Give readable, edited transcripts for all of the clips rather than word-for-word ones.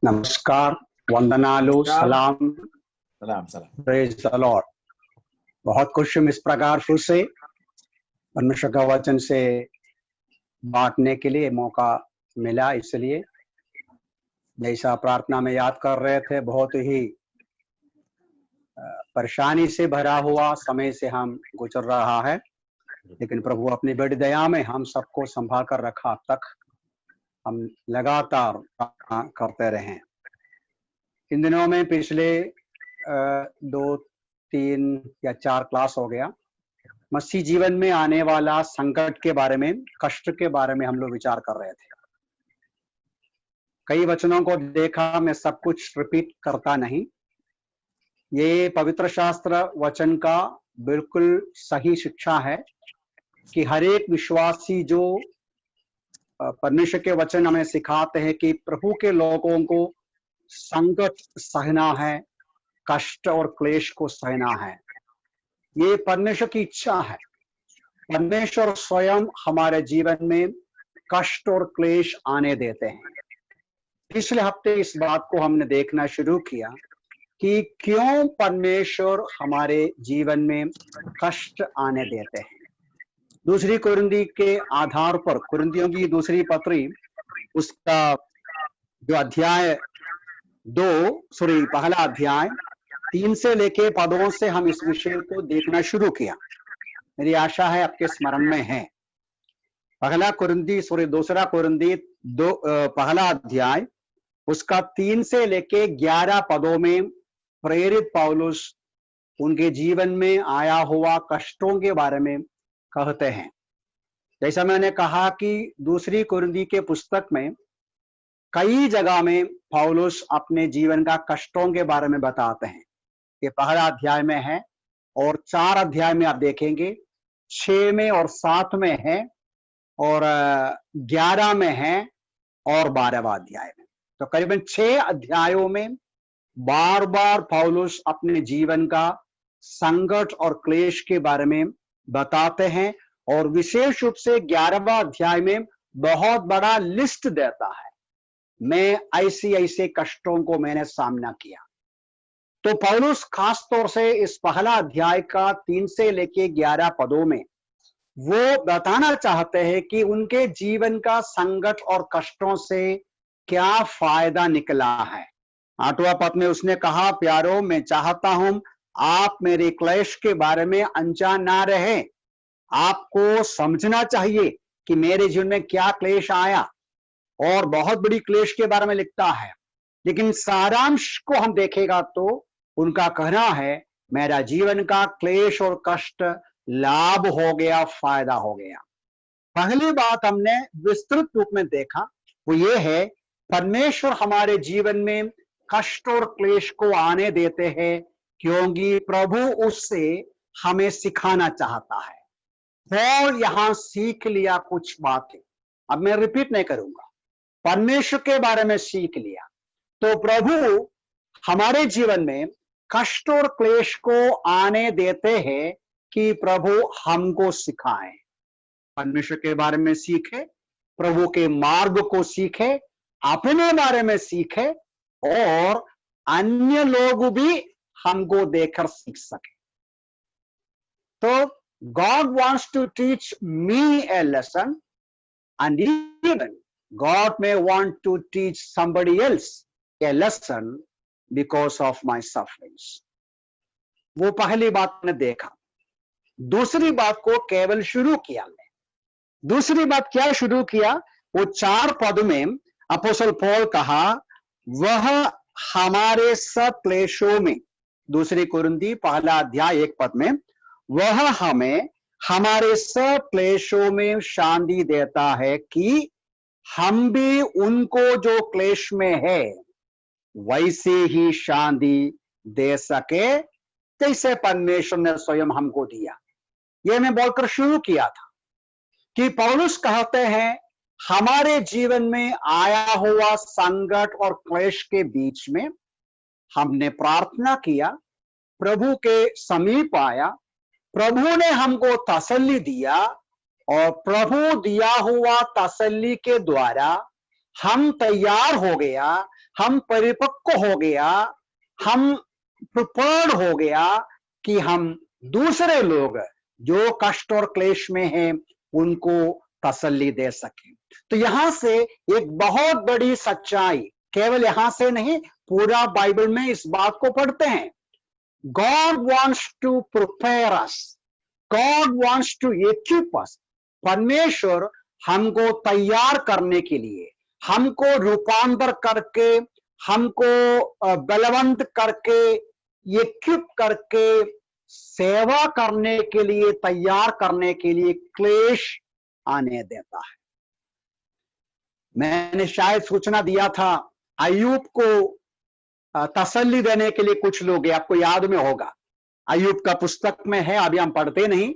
नमस्कार, वंदनालु, सलाम, सलाम सलाम। Praise the Lord. बहुत खुश हूं इस प्रकार फिर से परमेश्वर का वचन से बांटने के लिए मौका मिला। इसलिए जैसा प्रार्थना में याद कर रहे थे, बहुत ही परेशानी से भरा हुआ समय से हम गुजर रहा है, लेकिन प्रभु अपनी बड़ी दया में हम सबको संभाल कर रखा। अब तक हम लगातार प्रार्थना करते रहे। इन दिनों में पिछले 2, 3 या 4 क्लास हो गया, मसीह जीवन में आने वाला संकट के बारे में, कष्ट के बारे में हम लोग विचार कर रहे थे। कई वचनों को देखा, मैं सब कुछ रिपीट करता नहीं। ये पवित्र शास्त्र वचन का बिल्कुल सही शिक्षा है कि हर एक विश्वासी जो परमेश्वर के वचन हमें सिखाते हैं कि प्रभु के लोगों को संकट सहना है, कष्ट और क्लेश को सहना है। ये परमेश्वर की इच्छा है। परमेश्वर स्वयं हमारे जीवन में कष्ट और क्लेश आने देते हैं। पिछले हफ्ते इस बात को हमने देखना शुरू किया कि क्यों परमेश्वर हमारे जीवन में कष्ट आने देते हैं। दूसरी कुरिन्ती के आधार पर, कुरिन्तियों की दूसरी पत्री, उसका जो अध्याय 2 पहला अध्याय 3 से लेके पदों से हम इस विषय को देखना शुरू किया। मेरी आशा है आपके स्मरण में है। दूसरा कुरिन्ती 2 पहला अध्याय उसका 3 से लेके 11 पदों में प्रेरित पौलुस उनके जीवन में आया हुआ कष्टों के बारे में कहते हैं। जैसा मैंने कहा कि दूसरी कुरिन्ती के पुस्तक में कई जगह में पौलुस अपने जीवन का कष्टों के बारे में बताते हैं। ये पहला अध्याय में है और 4 अध्याय में आप देखेंगे, 6 में और 7 में है और 11 में है और 12वां अध्याय में। तो करीबन 6 अध्यायों में बार बार पौलुस अपने जीवन का संकट और क्लेश के बारे में बताते हैं और विशेष रूप से 11वां अध्याय में बहुत बड़ा लिस्ट देता है। मैं ऐसे कष्टों को मैंने सामना किया। तो पौलुस खास तौर से इस पहला अध्याय का 3 से लेके 11 पदों में वो बताना चाहते हैं कि उनके जीवन का संकट और कष्टों से क्या फायदा निकला है। 8वां पद में उसने कहा, प्यारो, मैं चाहता हूं आप मेरे क्लेश के बारे में अनजान ना रहे। आपको समझना चाहिए कि मेरे जीवन में क्या क्लेश आया, और बहुत बड़ी क्लेश के बारे में लिखता है। लेकिन सारांश को हम देखेगा तो उनका कहना है, मेरा जीवन का क्लेश और कष्ट लाभ हो गया, फायदा हो गया। पहली बात हमने विस्तृत रूप में देखा वो ये है, परमेश्वर हमारे जीवन में कष्ट और क्लेश को आने देते हैं क्योंकि प्रभु उससे हमें सिखाना चाहता है। पौल यहां सीख लिया कुछ बातें, अब मैं रिपीट नहीं करूंगा, परमेश्वर के बारे में सीख लिया। तो प्रभु हमारे जीवन में कष्ट और क्लेश को आने देते हैं कि प्रभु हमको सिखाए, परमेश्वर के बारे में सीखे, प्रभु के मार्ग को सीखे, अपने बारे में सीखे और अन्य लोग भी हमको देखकर सीख सके। तो God wants to teach me a lesson, and even God may want to teach somebody else a lesson because of my sufferings. वो पहली बात ने देखा। दूसरी बात को केवल शुरू किया। दूसरी बात क्या शुरू किया? वो 4 पद में अपोस्तल पौल कहा, वह हमारे सब क्लेशों में, दूसरी कुरिन्ती पहला अध्याय 1 पद में, वह हमें हमारे सब क्लेशों में शांति देता है कि हम भी उनको जो क्लेश में है वैसे ही शांति दे सके जैसे परमेश्वर ने स्वयं हमको दिया। यह मैं बोलकर शुरू किया था कि पौलुस कहते हैं, हमारे जीवन में आया हुआ संकट और क्लेश के बीच में हमने प्रार्थना किया, प्रभु के समीप आया, प्रभु ने हमको तसल्ली दिया और प्रभु दिया हुआ तसल्ली के द्वारा हम तैयार हो गया हम परिपक्व हो गया, हम प्रिपेयर्ड हो गया कि हम दूसरे लोग जो कष्ट और क्लेश में हैं उनको तसल्ली दे सके। तो यहां से एक बहुत बड़ी सच्चाई, केवल यहां से नहीं, पूरा बाइबल में इस बात को पढ़ते हैं। God wants to prepare us, God wants to equip us. परमेश्वर हमको तैयार करने के लिए, हमको रूपांतर करके, हमको बलवंत करके, इक्विप करके, सेवा करने के लिए, तैयार करने के लिए क्लेश आने देता है। मैंने शायद सूचना दिया था, अय्यूब को तसल्ली देने के लिए कुछ लोग, आपको याद में होगा, अय्यूब का पुस्तक में है, अभी हम पढ़ते नहीं,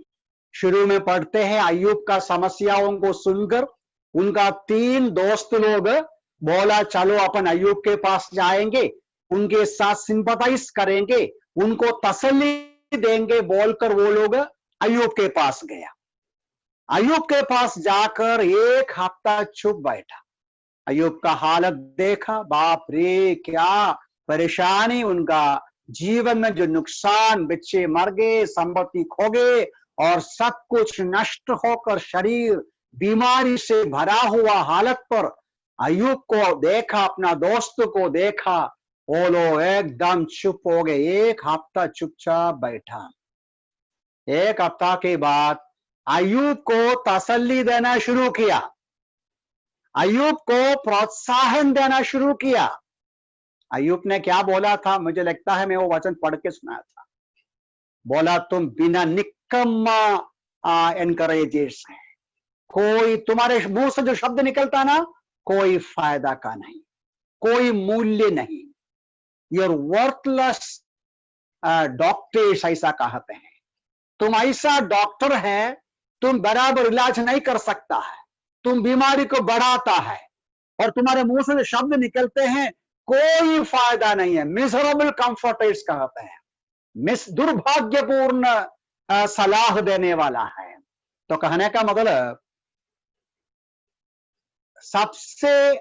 शुरू में पढ़ते हैं। अय्यूब का समस्याओं को सुनकर उनका 3 दोस्त लोग बोला, चलो अपन अय्यूब के पास जाएंगे, उनके साथ सिंपथाइज करेंगे, उनको तसल्ली देंगे, बोलकर वो लोग अय्यूब के पास गया। अय्यूब के पास जाकर 1 हफ्ता चुप बैठा। अय्यूब का हालत देखा, बाप रे क्या परेशानी, उनका जीवन में जो नुकसान, बच्चे मर गए, संपत्ति खो गए और सब कुछ नष्ट होकर शरीर बीमारी से भरा हुआ हालत पर अय्यूब को देखा, अपना दोस्त को देखा, वो लोग एकदम चुप हो गए। 1 हफ्ता चुपचाप बैठा। 1 हफ्ता के बाद अय्यूब को तसल्ली देना शुरू किया, अय्यूब को प्रोत्साहन देना शुरू किया। अय्यूब ने क्या बोला था, मुझे लगता है मैं वो वचन पढ़ के सुनाया था। बोला, तुम बिना निकम्मा एनकरेजेस है, कोई तुम्हारे मुंह से जो शब्द निकलता ना, कोई फायदा का नहीं, कोई मूल्य नहीं, यूर वर्थलेस डॉक्टर्स, ऐसा कहते हैं। तुम ऐसा डॉक्टर है, तुम बराबर इलाज नहीं कर सकता है, तुम बीमारी को बढ़ाता है, और तुम्हारे मुंह से जो शब्द निकलते हैं कोई फायदा नहीं है। मिजरेबल कंफर्टर्स कहते हैं, दुर्भाग्यपूर्ण सलाह देने वाला है। तो कहने का मतलब, सबसे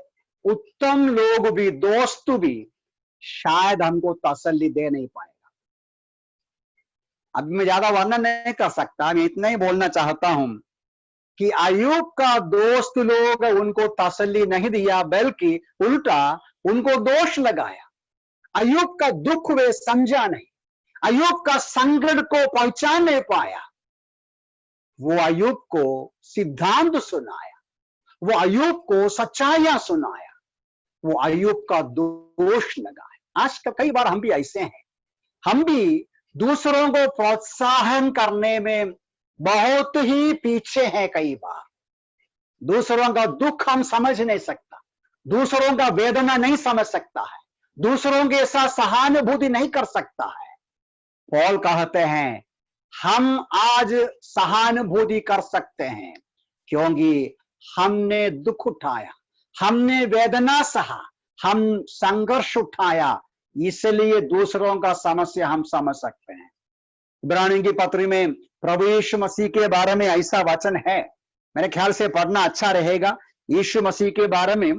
उत्तम लोग भी, दोस्त भी शायद हमको तसल्ली दे नहीं पाएगा। अब मैं ज्यादा वर्णन नहीं कर सकता, मैं इतना ही बोलना चाहता हूं कि अय्यूब का दोस्त लोग उनको तसल्ली नहीं दिया, बल्कि उल्टा उनको दोष लगाया। अय्यूब का दुख वे समझा नहीं, अय्यूब का संकट को पहचान नहीं पाया। वो अय्यूब को सिद्धांत सुनाया, वो अय्यूब को सच्चाइयां सुनाया, वो अय्यूब का दोष लगाया। आज का कई बार हम भी ऐसे हैं, हम भी दूसरों को प्रोत्साहन करने में बहुत ही पीछे हैं। कई बार दूसरों का दुख हम समझ नहीं सकता, दूसरों का वेदना नहीं समझ सकता है, दूसरों के साथ सहानुभूति नहीं कर सकता है। पौल कहते हैं, हम आज सहानुभूति कर सकते हैं क्योंकि हमने दुख उठाया, हमने वेदना सहा, हम संघर्ष उठाया, इसलिए दूसरों का समस्या हम समझ सकते हैं। इब्रानियों की पत्री में प्रभु यीशु मसीह के बारे में ऐसा वचन है, मेरे ख्याल से पढ़ना अच्छा रहेगा। यीशु मसीह के बारे में,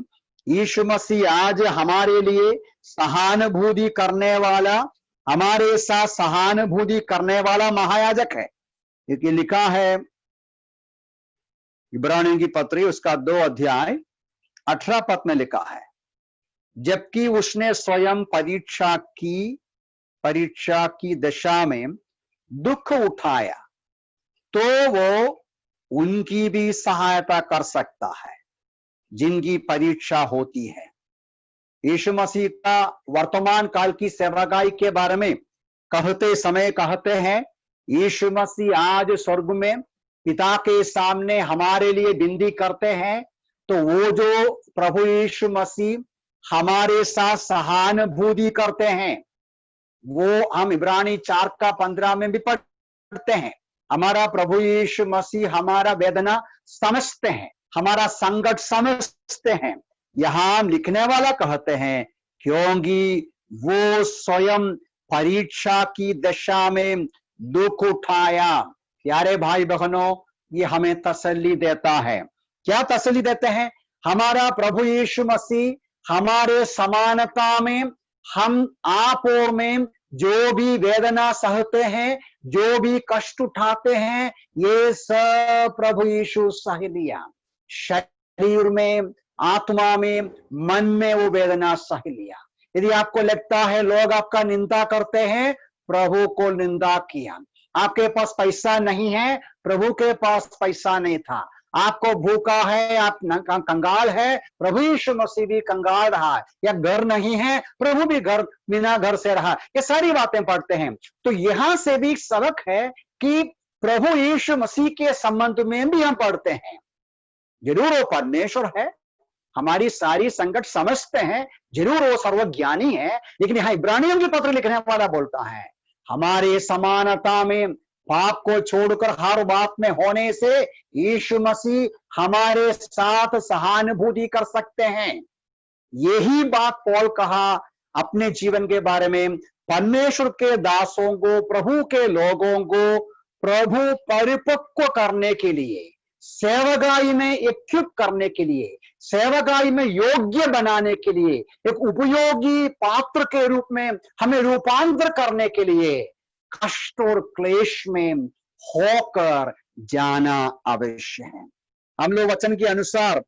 यीशु मसीह आज हमारे लिए सहानुभूति करने वाला, हमारे साथ सहानुभूति करने वाला महायाजक है। क्योंकि लिखा है इब्रानियों की पत्री उसका 2 अध्याय 18 पद में लिखा है, जबकि उसने स्वयं परीक्षा की दशा में दुख उठाया तो वो उनकी भी सहायता कर सकता है जिनकी परीक्षा होती है। यीशु मसीह का वर्तमान काल की सेवाकाई के बारे में कहते समय कहते हैं, यीशु मसीह आज स्वर्ग में पिता के सामने हमारे लिए विनती करते हैं, तो वो जो प्रभु यीशु मसीह हमारे साथ सहानुभूति करते हैं, वो हम इब्रानी 4:15 में भी पढ़ते हैं। हमारा प्रभु यीशु मसीह हमारा वेदना समझते हैं, हमारा संकट समझते हैं। यहां लिखने वाला कहते हैं, क्योंकि वो स्वयं परीक्षा की दशा में दुख उठाया। प्यारे भाई बहनों, ये हमें तसल्ली देता है। क्या तसल्ली देते हैं? हमारा प्रभु यीशु मसीह हमारे समानता में हम आप और में जो भी वेदना सहते हैं, जो भी कष्ट उठाते हैं, ये सब प्रभु यीशु सह लिया। शरीर में, आत्मा में, मन में वो वेदना सह लिया। यदि आपको लगता है लोग आपका निंदा करते हैं, प्रभु को निंदा किया। आपके पास पैसा नहीं है, प्रभु के पास पैसा नहीं था। आपको भूखा है, आप कंगाल है, प्रभु यीशु मसीह भी कंगाल रहा। या घर नहीं है, प्रभु भी घर बिना घर से रहा। ये सारी बातें पढ़ते हैं। तो यहां से भी सबक है कि प्रभु यीशु मसीह के संबंध में भी हम पढ़ते हैं। जरूर वो परमेश्वर है, हमारी सारी संकट समझते हैं, जरूर वो सर्वज्ञानी है, लेकिन यहां इब्रानियों की पत्र लिखने वाला बोलता है हमारे समानता में पाप को छोड़कर हर बात में होने से यीशु मसीह हमारे साथ सहानुभूति कर सकते हैं। यही बात पौल कहा अपने जीवन के बारे में। परमेश्वर के दासों को, प्रभु के लोगों को प्रभु परिपक्व करने के लिए, सेवकाई में इक्विप करने के लिए, सेवकाई में योग्य बनाने के लिए, एक उपयोगी पात्र के रूप में हमें रूपांतर करने के लिए कष्ट और क्लेश में होकर जाना अवश्य है। हम लोग वचन के अनुसार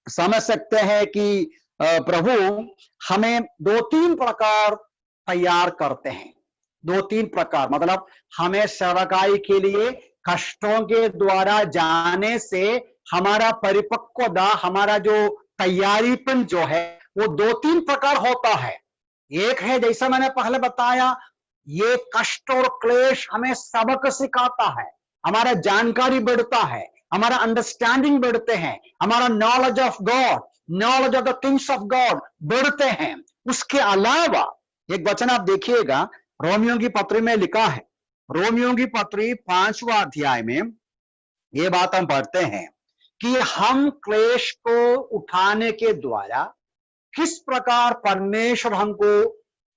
समझ सकते हैं कि प्रभु हमें 2-3 प्रकार तैयार करते हैं। 2-3 प्रकार मतलब हमें सेवकाई के लिए कष्टों के द्वारा जाने से हमारा परिपक्वता, हमारा जो तैयारीपन जो है वो 2-3 प्रकार होता है। एक है, जैसा मैंने पहले बताया, ये कष्ट और क्लेश हमें सबक सिखाता है, हमारा जानकारी बढ़ता है, हमारा अंडरस्टैंडिंग बढ़ते हैं, हमारा knowledge of God, knowledge of the things of God बढ़ते हैं। उसके अलावा एक वचन आप देखिएगा, रोमियो की पत्री में लिखा है, रोमियो की पत्री 5वां अध्याय में ये बात हम पढ़ते हैं कि हम क्लेश को उठाने के द्वारा किस प्रकार परमेश्वर हमको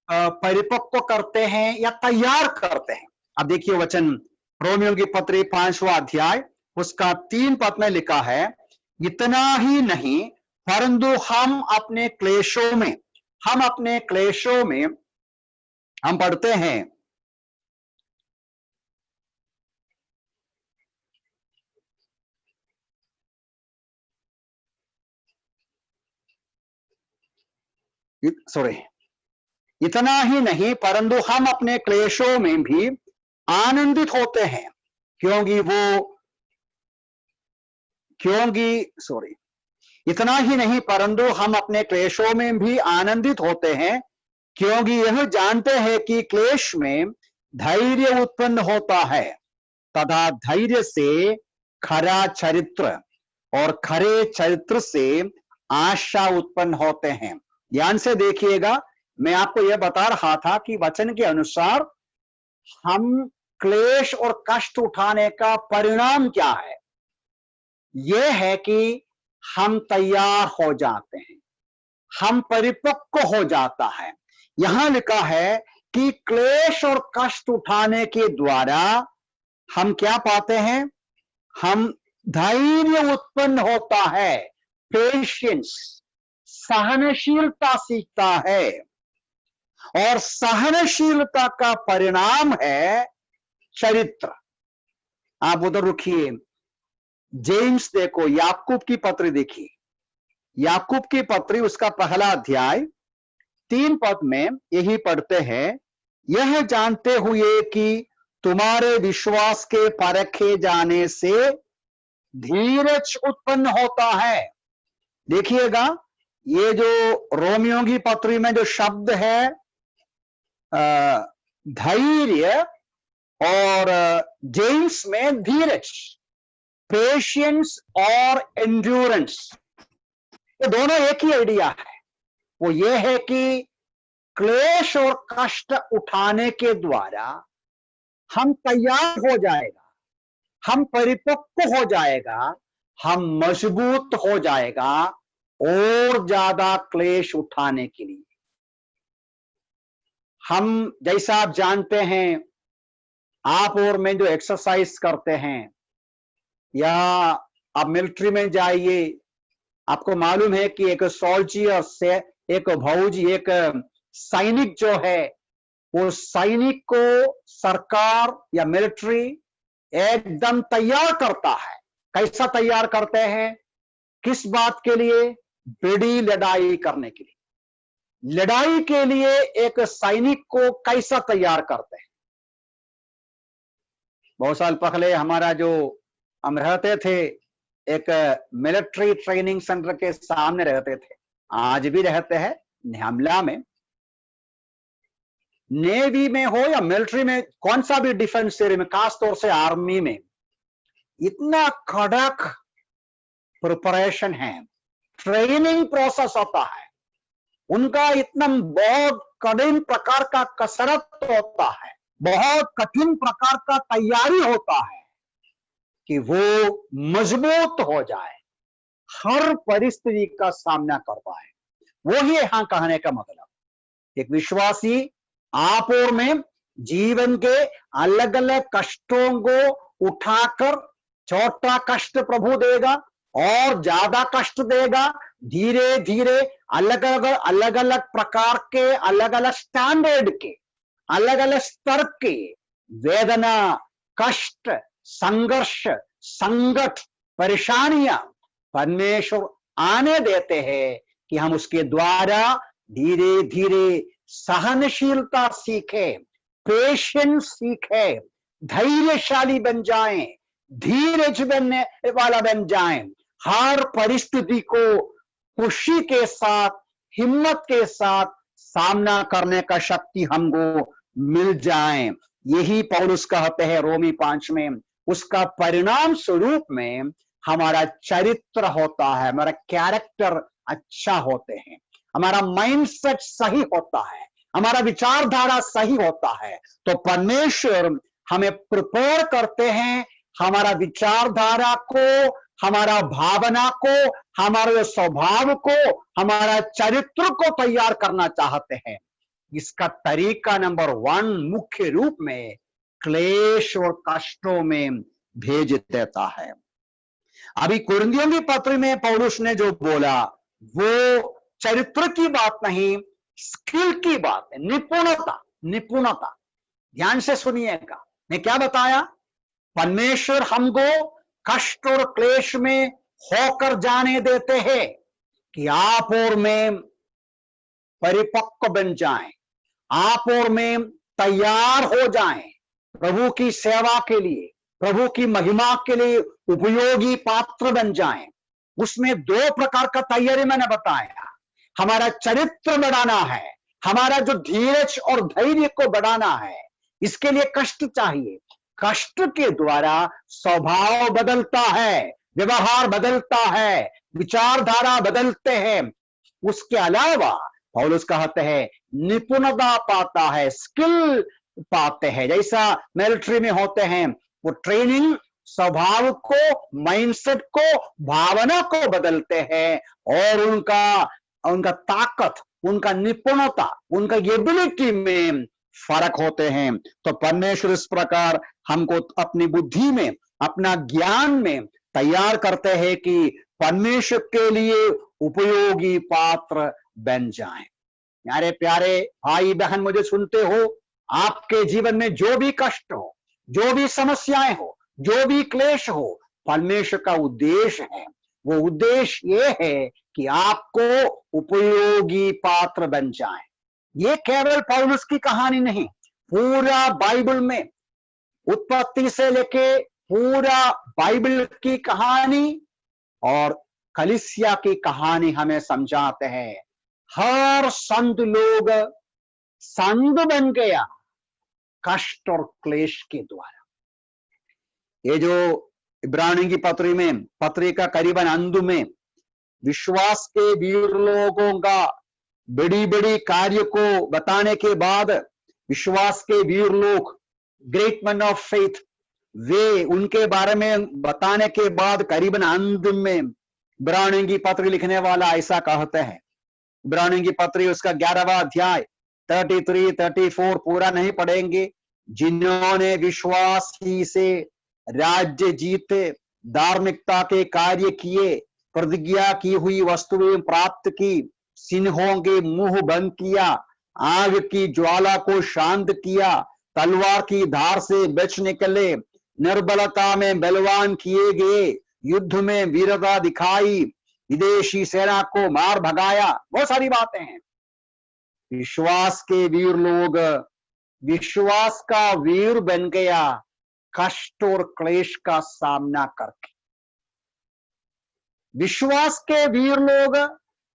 परिपक्व करते हैं या तैयार करते हैं। अब देखिए वचन, रोमियो की पत्री 5वां अध्याय उसका 3 पद में लिखा है, इतना ही नहीं परंतु हम अपने क्लेशों में हम पढ़ते हैं इतना ही नहीं परंतु हम अपने क्लेशों में भी आनंदित होते हैं, इतना ही नहीं परंतु हम अपने क्लेशों में भी आनंदित होते हैं, क्योंकि यह जानते हैं कि क्लेश में धैर्य उत्पन्न होता है, तथा धैर्य से खरा चरित्र, और खरे चरित्र से आशा उत्पन्न होते हैं। ध्यान से देखिएगा, मैं आपको यह बता रहा था कि वचन के अनुसार हम क्लेश और कष्ट उठाने का परिणाम क्या है। यह है कि हम तैयार हो जाते हैं, हम परिपक्व हो जाता है। यहां लिखा है कि क्लेश और कष्ट उठाने के द्वारा हम क्या पाते हैं, हम धैर्य उत्पन्न होता है, पेशेंस, सहनशीलता सीखता है, और सहनशीलता का परिणाम है चरित्र। आप उधर रुकिए, जेम्स देखो, याकूब की पत्री देखिए, याकूब की पत्री उसका 1 अध्याय 3 पद में यही पढ़ते हैं, यह जानते हुए कि तुम्हारे विश्वास के परखे जाने से धीरज उत्पन्न होता है। देखिएगा, ये जो रोमियो की पत्री में जो शब्द है धैर्य, और जेम्स में धीरज, पेशेंस और एंड्योरेंस, ये दोनों एक ही आइडिया है। वो ये है कि क्लेश और कष्ट उठाने के द्वारा हम तैयार हो जाएगा, हम परिपक्व हो जाएगा, हम मजबूत हो जाएगा और ज्यादा क्लेश उठाने के लिए। हम, जैसा आप जानते हैं, आप और मैं जो एक्सरसाइज करते हैं, या आप मिलिट्री में जाइए, आपको मालूम है कि एक सोल्जियर से एक फौजी, एक सैनिक जो है, वो सैनिक को सरकार या मिलिट्री एकदम तैयार करता है। कैसा तैयार करते हैं? किस बात के लिए? बड़ी लड़ाई करने के लिए। लड़ाई के लिए एक सैनिक को कैसा तैयार करते हैं? बहुत साल पहले हमारा जो हम रहते थे, एक मिलिट्री ट्रेनिंग सेंटर के सामने रहते थे, आज भी रहते हैं, न्यामला में। नेवी में हो या मिलिट्री में, कौन सा भी डिफेंस एरिया में, खासतौर से आर्मी में, इतना कड़क प्रिपरेशन है, ट्रेनिंग प्रोसेस होता है उनका, इतना बहुत कठिन प्रकार का कसरत होता है, बहुत कठिन प्रकार का तैयारी होता है कि वो मजबूत हो जाए, हर परिस्थिति का सामना कर पाए। वो ही यहां कहने का मतलब। एक विश्वासी आप और में जीवन के अलग अलग कष्टों को उठाकर, छोटा कष्ट प्रभु देगा और ज्यादा कष्ट देगा, धीरे धीरे अलग अलग प्रकार के, अलग अलग स्टैंडर्ड के, अलग अलग स्तर के वेदना, कष्ट, संघर्ष, संकट, परेशानियां परमेश्वर आने देते हैं कि हम उसके द्वारा धीरे धीरे सहनशीलता सीखे, पेशेंस सीखे, धैर्यशाली बन जाएं, धीरज बनने वाला बन जाएं, हर परिस्थिति को खुशी के साथ, हिम्मत के साथ सामना करने का शक्ति हमको मिल जाए। यही पौलुस कहते हैं रोमी 5 में, उसका परिणाम स्वरूप में हमारा चरित्र होता है, हमारा कैरेक्टर अच्छा होते हैं, हमारा माइंडसेट सही होता है, हमारा विचारधारा सही होता है। तो परमेश्वर हमें प्रिपेयर करते हैं, हमारा विचारधारा को, हमारा भावना को, हमारे स्वभाव को, हमारा चरित्र को तैयार करना चाहते हैं। इसका तरीका नंबर 1 मुख्य रूप में क्लेश और कष्टों में भेज देता है। अभी कुरिन्थियों की पत्री में पौलुस ने जो बोला वो चरित्र की बात नहीं, स्किल की बात है, निपुणता। निपुणता ध्यान से सुनिएगा, मैं क्या बताया? परमेश्वर हमको कष्ट और क्लेश में होकर जाने देते हैं कि आप और में परिपक्व बन जाएं, आप और में तैयार हो जाएं, प्रभु की सेवा के लिए, प्रभु की महिमा के लिए उपयोगी पात्र बन जाएं। उसमें 2 प्रकार का तैयारी मैंने बताया। हमारा चरित्र बढ़ाना है, हमारा जो धीरज और धैर्य को बढ़ाना है, इसके लिए कष्ट चाहिए। कष्ट के द्वारा स्वभाव बदलता है, व्यवहार बदलता है, विचारधारा बदलते हैं। उसके अलावा पौलुस कहते हैं निपुणता पाता है, स्किल पाते हैं। जैसा मिलिट्री में होते हैं, वो ट्रेनिंग स्वभाव को, माइंडसेट को, भावना को बदलते हैं और उनका ताकत, उनका निपुणता, उनका एबिलिटी में फर्क होते हैं। तो परमेश्वर इस प्रकार हमको अपनी बुद्धि में, अपना ज्ञान में तैयार करते हैं कि परमेश्वर के लिए उपयोगी पात्र बन जाएं। प्यारे प्यारे भाई बहन, मुझे सुनते हो, आपके जीवन में जो भी कष्ट हो, जो भी समस्याएं हो, जो भी क्लेश हो, परमेश्वर का उद्देश्य है। वो उद्देश्य ये है कि आपको उपयोगी पात्र बन जाए। ये केवल पौलुस की कहानी नहीं, पूरा बाइबल में, उत्पत्ति से लेके पूरा बाइबल की कहानी और कलीसिया की कहानी हमें समझाते हैं। हर संत लोग संत बन गया कष्ट और क्लेश के द्वारा। ये जो इब्रानी की पत्री का करीबन अंत में विश्वास के वीर लोगों का बड़ी बड़ी कार्य को बताने के बाद, विश्वास के वीर लोग, ग्रेट मैन ऑफ फेथ, वे उनके बारे में बताने के बाद करीबन अंत में इब्रानी की पत्री लिखने वाला ऐसा कहते हैं। इब्रानी की पत्री उसका 11वां अध्याय 33, 34 पूरा नहीं पढ़ेंगे। जिन्होंने विश्वास ही से राज्य जीते, धार्मिकता के कार्य किए, प्रतिज्ञा की हुई वस्तुएं प्राप्त की, सिंहों के मुंह बंद किया, आग की ज्वाला को शांत किया, तलवार की धार से बच निकले, निर्बलता में बलवान किए गए, युद्ध में वीरता दिखाई, विदेशी सेना को मार भगाया। बहुत सारी बातें हैं। विश्वास के वीर लोग विश्वास का वीर बन गया कष्ट और क्लेश का सामना करके। विश्वास के वीर लोग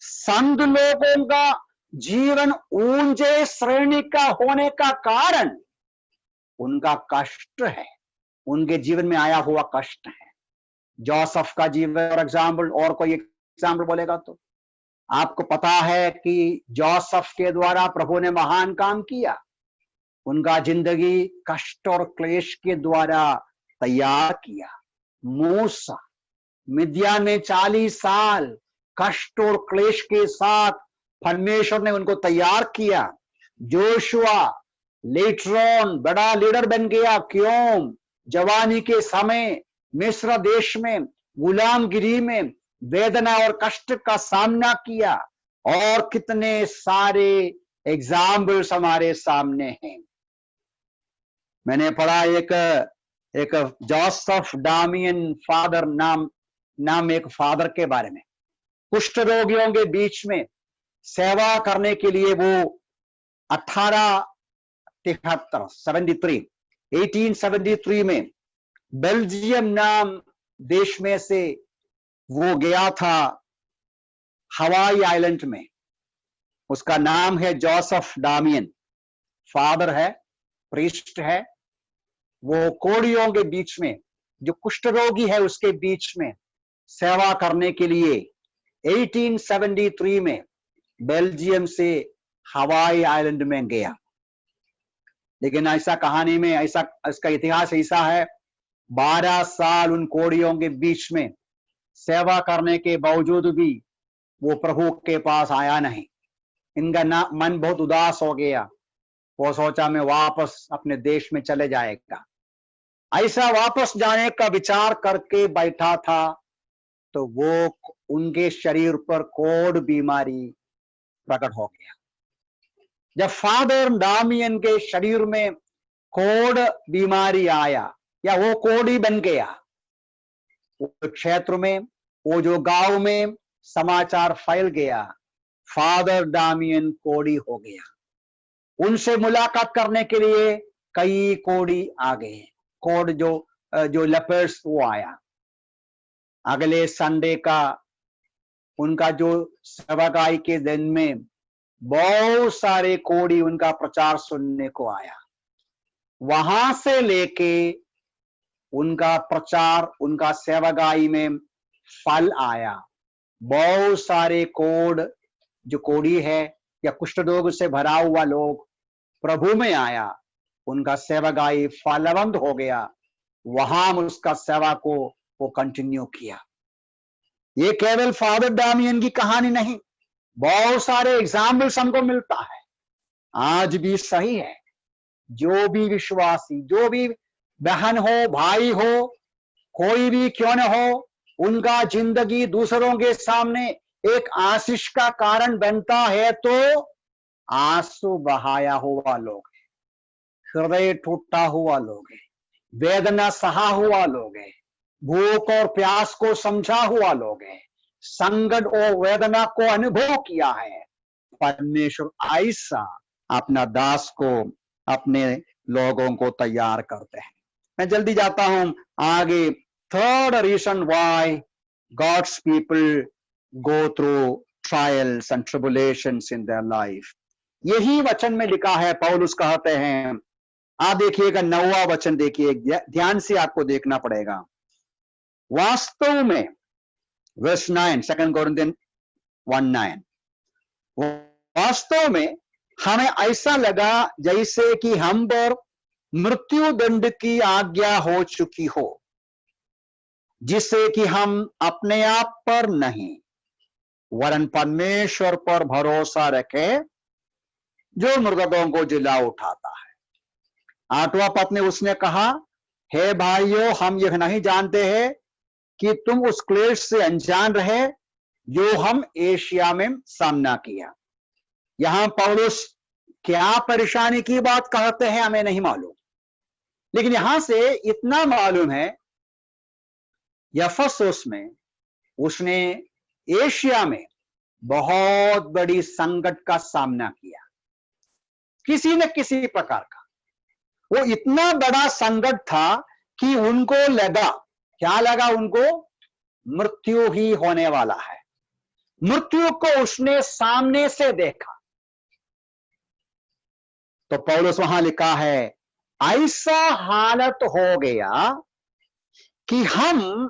संत लोगों का जीवन ऊंचे श्रेणी का होने का कारण उनका कष्ट है, उनके जीवन में आया हुआ कष्ट है। जोसेफ का जीवन और एग्जाम्पल, और कोई एग्जाम्पल बोलेगा तो आपको पता है कि जोसेफ के द्वारा प्रभु ने महान काम किया। उनका जिंदगी कष्ट और क्लेश के द्वारा तैयार किया। मूसा मिद्यान में 40 साल कष्ट और क्लेश के साथ परमेश्वर ने उनको तैयार किया। जोशुआ लेटरॉन बड़ा लीडर बन गया। क्यों? जवानी के समय मिस्र देश में गुलामगिरी में वेदना और कष्ट का सामना किया। और कितने सारे एग्जाम्पल्स हमारे सामने हैं। मैंने पढ़ा एक जोसेफ डामियन फादर नाम एक फादर के बारे में। कुष्ठ रोगियों के बीच में सेवा करने के लिए वो 1873 में बेल्जियम नाम देश में से वो गया था हवाई आइलैंड में। उसका नाम है जोसेफ डामियन। फादर है, प्रीस्ट है। वो कोड़ियों के बीच में, जो कुष्ठ रोगी है उसके बीच में सेवा करने के लिए 1873 में बेल्जियम से हवाई आइलैंड में गया। लेकिन ऐसा कहानी में इसका इतिहास ऐसा है, 12 साल उन कोड़ियों के बीच में सेवा करने के बावजूद भी वो प्रभु के पास आया नहीं। इनका मन बहुत उदास हो गया। वो सोचा मैं वापस अपने देश में चले जाएगा। ऐसा वापस जाने का विचार करके बैठा था तो वो उनके शरीर पर कोढ़ बीमारी प्रकट हो गया। जब फादर डामियन के शरीर में कोढ़ बीमारी आया या वो कोढ़ी बन गया, वो क्षेत्र में, वो जो गांव में समाचार फैल गया, फादर डामियन कोढ़ी हो गया। उनसे मुलाकात करने के लिए कई कोढ़ी आ गए। कोढ़ जो लेपर्स वो आया। अगले संडे का उनका जो सेवागाई के दिन में बहुत सारे कोढ़ी उनका प्रचार सुनने को आया। वहां से लेके उनका प्रचार, उनका सेवागाई में फल आया। बहुत सारे जो कोढ़ी है या कुष्ठ रोग से भरा हुआ लोग प्रभु में आया। उनका सेवागाई फलवंत हो गया। वहां उसका सेवा को वो कंटिन्यू किया। ये केवल फादर डामियन की कहानी नहीं, बहुत सारे एग्जाम्पल्स हमको मिलता है। आज भी सही है। जो भी विश्वासी, जो भी बहन हो, भाई हो, कोई भी क्यों न हो, उनका जिंदगी दूसरों के सामने एक आशीष का कारण बनता है तो आंसू बहाया हुआ लोग है, हृदय टूटा हुआ लोग है, वेदना सहा हुआ लोग है, भूख और प्यास को समझा हुआ लोग है, संकट और वेदना को अनुभव किया है। परमेश्वर ऐसा अपना दास को, अपने लोगों को तैयार करते हैं। मैं जल्दी जाता हूं आगे। Third reason why God's people go through trials and tribulations in their life, यही वचन में लिखा है। पौलुस कहते हैं, आप देखिएगा 9वां वचन देखिए, ध्यान से आपको देखना पड़ेगा। वास्तव में वर्स 9, 2 कोरिन्थियन 1:9, वास्तव में हमें ऐसा लगा जैसे कि हम पर मृत्यु दंड की आज्ञा हो चुकी हो, जिससे कि हम अपने आप पर नहीं वरन परमेश्वर पर भरोसा रखें, जो मृतकों को जिला उठाता है। 8वां पद में उसने कहा, हे भाइयों, हम यह नहीं जानते हैं कि तुम उस क्लेश से अनजान रहे जो हम एशिया में सामना किया। यहां पौलुस क्या परेशानी की बात कहते हैं हमें नहीं मालूम, लेकिन यहां से इतना मालूम है यफसुस में उसने एशिया में बहुत बड़ी संकट का सामना किया, किसी न किसी प्रकार का। वो इतना बड़ा संकट था कि उनको लगा, क्या लगा उनको? मृत्यु ही होने वाला है। मृत्यु को उसने सामने से देखा। तो पौलुस वहां लिखा है, ऐसा हालत हो गया कि हम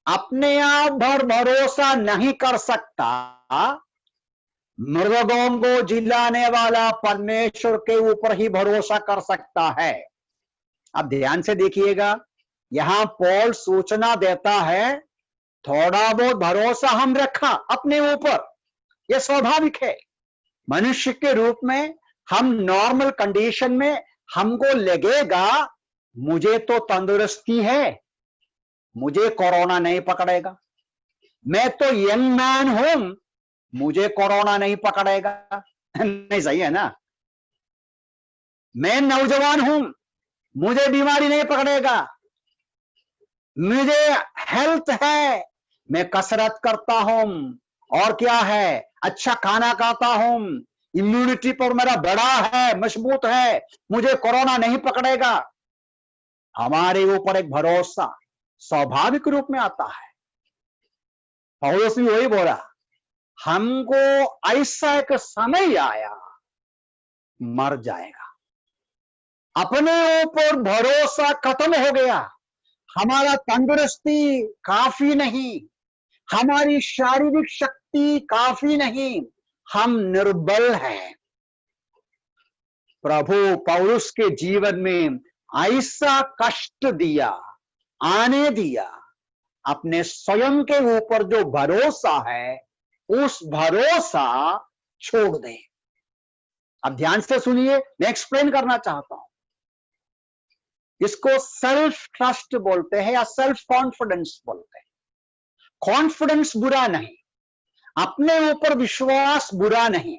अपने आप पर भरोसा नहीं कर सकता, मृगों को जिलाने वाला परमेश्वर के ऊपर ही भरोसा कर सकता है। अब ध्यान से देखिएगा, यहां पौल सूचना देता है थोड़ा बहुत भरोसा हम रखा अपने ऊपर, यह स्वाभाविक है। मनुष्य के रूप में हम नॉर्मल कंडीशन में हमको लगेगा मुझे तो तंदुरुस्ती है, मुझे कोरोना नहीं पकड़ेगा, मैं तो यंग मैन हूं, मुझे कोरोना नहीं पकड़ेगा। नहीं, सही है ना? मैं नौजवान हूं, मुझे बीमारी नहीं पकड़ेगा, मुझे हेल्थ है, मैं कसरत करता हूं, और क्या है, अच्छा खाना खाता हूं, इम्यूनिटी पर मेरा बड़ा है, मजबूत है, मुझे कोरोना नहीं पकड़ेगा। हमारे ऊपर एक भरोसा स्वाभाविक रूप में आता है। पौलुस भी वही बोला, हमको ऐसा एक समय आया मर जाएगा, अपने ऊपर भरोसा खत्म हो गया, हमारा तंदुरुस्ती काफी नहीं, हमारी शारीरिक शक्ति काफी नहीं, हम निर्बल हैं। प्रभु पौलुस के जीवन में ऐसा कष्ट दिया, आने दिया, अपने स्वयं के ऊपर जो भरोसा है उस भरोसा छोड़ दे। अब ध्यान से सुनिए, मैं एक्सप्लेन करना चाहता हूं। इसको सेल्फ ट्रस्ट बोलते हैं या सेल्फ कॉन्फिडेंस बोलते हैं। कॉन्फिडेंस बुरा नहीं, अपने ऊपर विश्वास बुरा नहीं।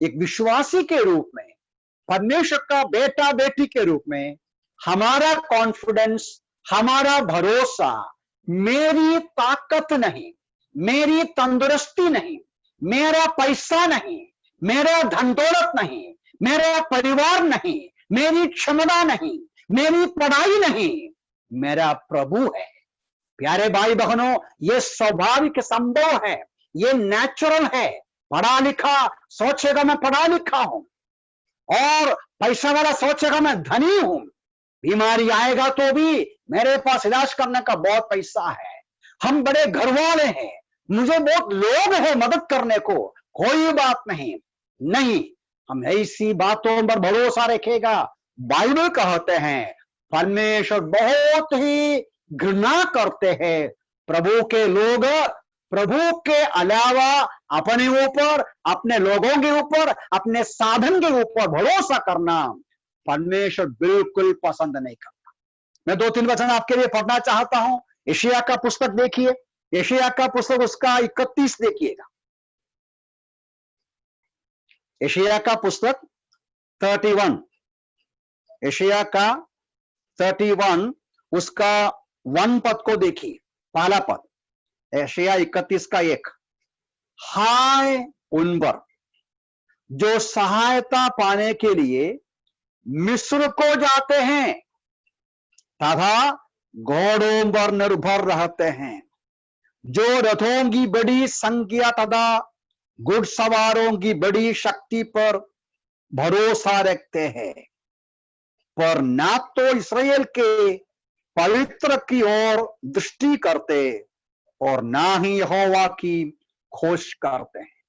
एक विश्वासी के रूप में, परमेश्वर का बेटा बेटी के रूप में हमारा कॉन्फिडेंस, हमारा भरोसा मेरी ताकत नहीं, मेरी तंदुरुस्ती नहीं, मेरा पैसा नहीं, मेरा धन दौलत नहीं, मेरा परिवार नहीं, मेरी क्षमता नहीं, मेरी पढ़ाई नहीं, मेरा प्रभु है। प्यारे भाई बहनों, ये स्वाभाविक संभव है, ये नेचुरल है। पढ़ा लिखा सोचेगा मैं पढ़ा लिखा हूं, और पैसा वाला सोचेगा मैं धनी हूं। बीमारी आएगा तो भी मेरे पास इलाज करने का बहुत पैसा है, हम बड़े घर वाले हैं, मुझे बहुत लोग हैं मदद करने को, कोई बात नहीं। नहीं, हम ऐसी बातों पर भरोसा रखेगा। बाइबल कहते हैं परमेश्वर बहुत ही घृणा करते हैं प्रभु के लोग प्रभु के अलावा अपने ऊपर, अपने लोगों के ऊपर, अपने साधन के ऊपर भरोसा करना परमेश्वर बिल्कुल पसंद नहीं करता। मैं 2-3 वचन आपके लिए पढ़ना चाहता हूं। यशायाह का पुस्तक देखिए, यशायाह का पुस्तक उसका 31 देखिएगा। यशायाह का पुस्तक 31, यशायाह का 31 उसका 1 पद को देखिए, पहला पद, यशायाह 31 का 1। हाय उन पर जो सहायता पाने के लिए मिस्र को जाते हैं तथा घोड़ों पर निर्भर रहते हैं, जो रथों की बड़ी संख्या तथा घुड़सवारों की बड़ी शक्ति पर भरोसा रखते हैं, पर ना तो इसराइल के पवित्र की ओर दृष्टि करते और ना ही यहोवा की खोज करते हैं।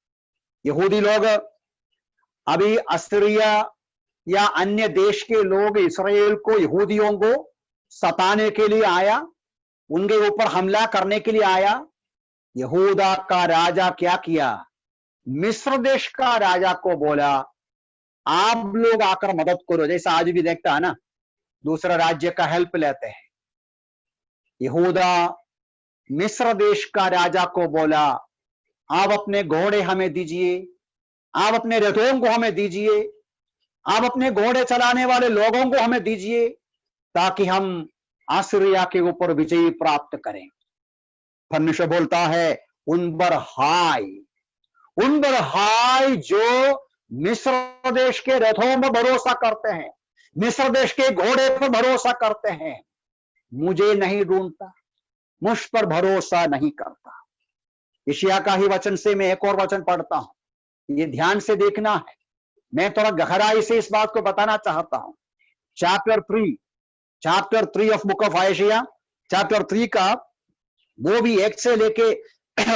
यहूदी लोग, अभी असीरिया या अन्य देश के लोग इसराइल को, यहूदियों को सताने के लिए आया, उनके ऊपर हमला करने के लिए आया। यहूदा का राजा क्या किया? मिस्र देश का राजा को बोला आप लोग आकर मदद करो, जैसा आज भी देखता है ना, दूसरा राज्य का हेल्प लेते हैं। यहूदा मिस्र देश का राजा को बोला, आप अपने घोड़े हमें दीजिए, आप अपने रथों को हमें दीजिए, आप अपने घोड़े चलाने वाले लोगों को हमें दीजिए, ताकि हम आसीरिया के ऊपर विजय प्राप्त करें। परमेश्वर बोलता है, उन पर हाय जो मिस्र देश के रथों पर भरोसा करते हैं, मिस्र देश के घोड़े पर भरोसा करते हैं, मुझे नहीं ढूंढता, मुझ पर भरोसा नहीं करता। यशायाह का ही वचन से मैं एक और वचन पढ़ता हूं, ये ध्यान से देखना है, मैं थोड़ा गहराई से इस बात को बताना चाहता हूं। चैप्टर 3 ऑफ बुक ऑफ यशायाह, चैप्टर 3 का वो भी एक से लेके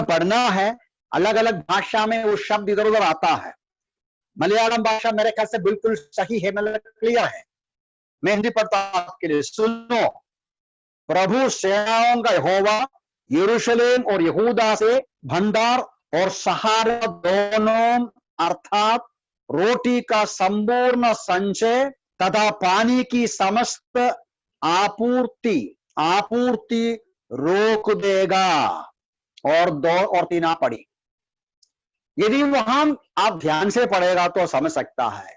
पढ़ना है। अलग अलग भाषा में वो शब्द इधर उधर आता है। मलयालम भाषा मेरे ख्याल से बिल्कुल सही है, मतलब क्लियर है। मैं हिंदी पढ़ता हूं आपके लिए, सुनो। प्रभु सेनाओं का यहोवा यरूशलेम और यहूदा से भंडार और सहारा दोनों अर्थात रोटी का संपूर्ण संचय तथा पानी की समस्त आपूर्ति रोक देगा। और 2 और 3 आप पढ़ी। यदि वहां आप ध्यान से पढ़ेगा तो समझ सकता है,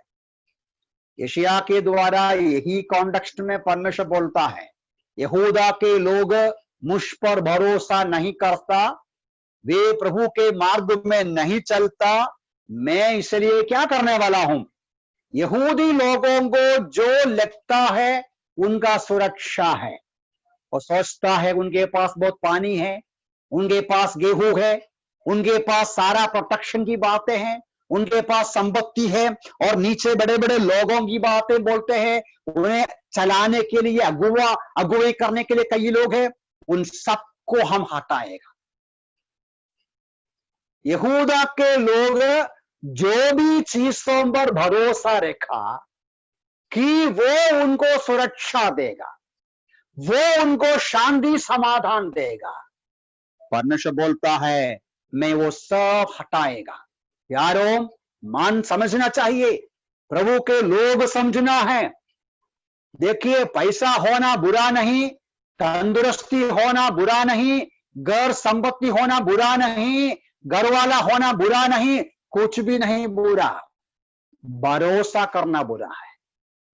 यशायाह के द्वारा यही कॉन्टेक्स्ट में परमेश्वर बोलता है, यहूदा के लोग मुझ पर भरोसा नहीं करता, वे प्रभु के मार्ग में नहीं चलता, मैं इसलिए क्या करने वाला हूं, यहूदी लोगों को जो लगता है उनका सुरक्षा है, और सोचता है उनके पास बहुत पानी है, उनके पास गेहूं है, उनके पास सारा प्रोटेक्शन की बातें हैं, उनके पास संपत्ति है, और नीचे बड़े बड़े लोगों की बातें बोलते हैं, उन्हें चलाने के लिए अगुवाई करने के लिए कई लोग हैं, उन सबको हम हटाएगा। यहूदा के लोग जो भी चीजों पर भरोसा रखा कि वो उनको सुरक्षा देगा, वो उनको शांति समाधान देगा, परमेश्वर बोलता है मैं वो सब हटाएगा। यारों, मान समझना चाहिए, प्रभु के लोग समझना है। देखिए, पैसा होना बुरा नहीं, तंदुरुस्ती होना बुरा नहीं, घर संपत्ति होना बुरा नहीं, घर वाला होना बुरा नहीं, कुछ भी नहीं बुरा। भरोसा करना बुरा है,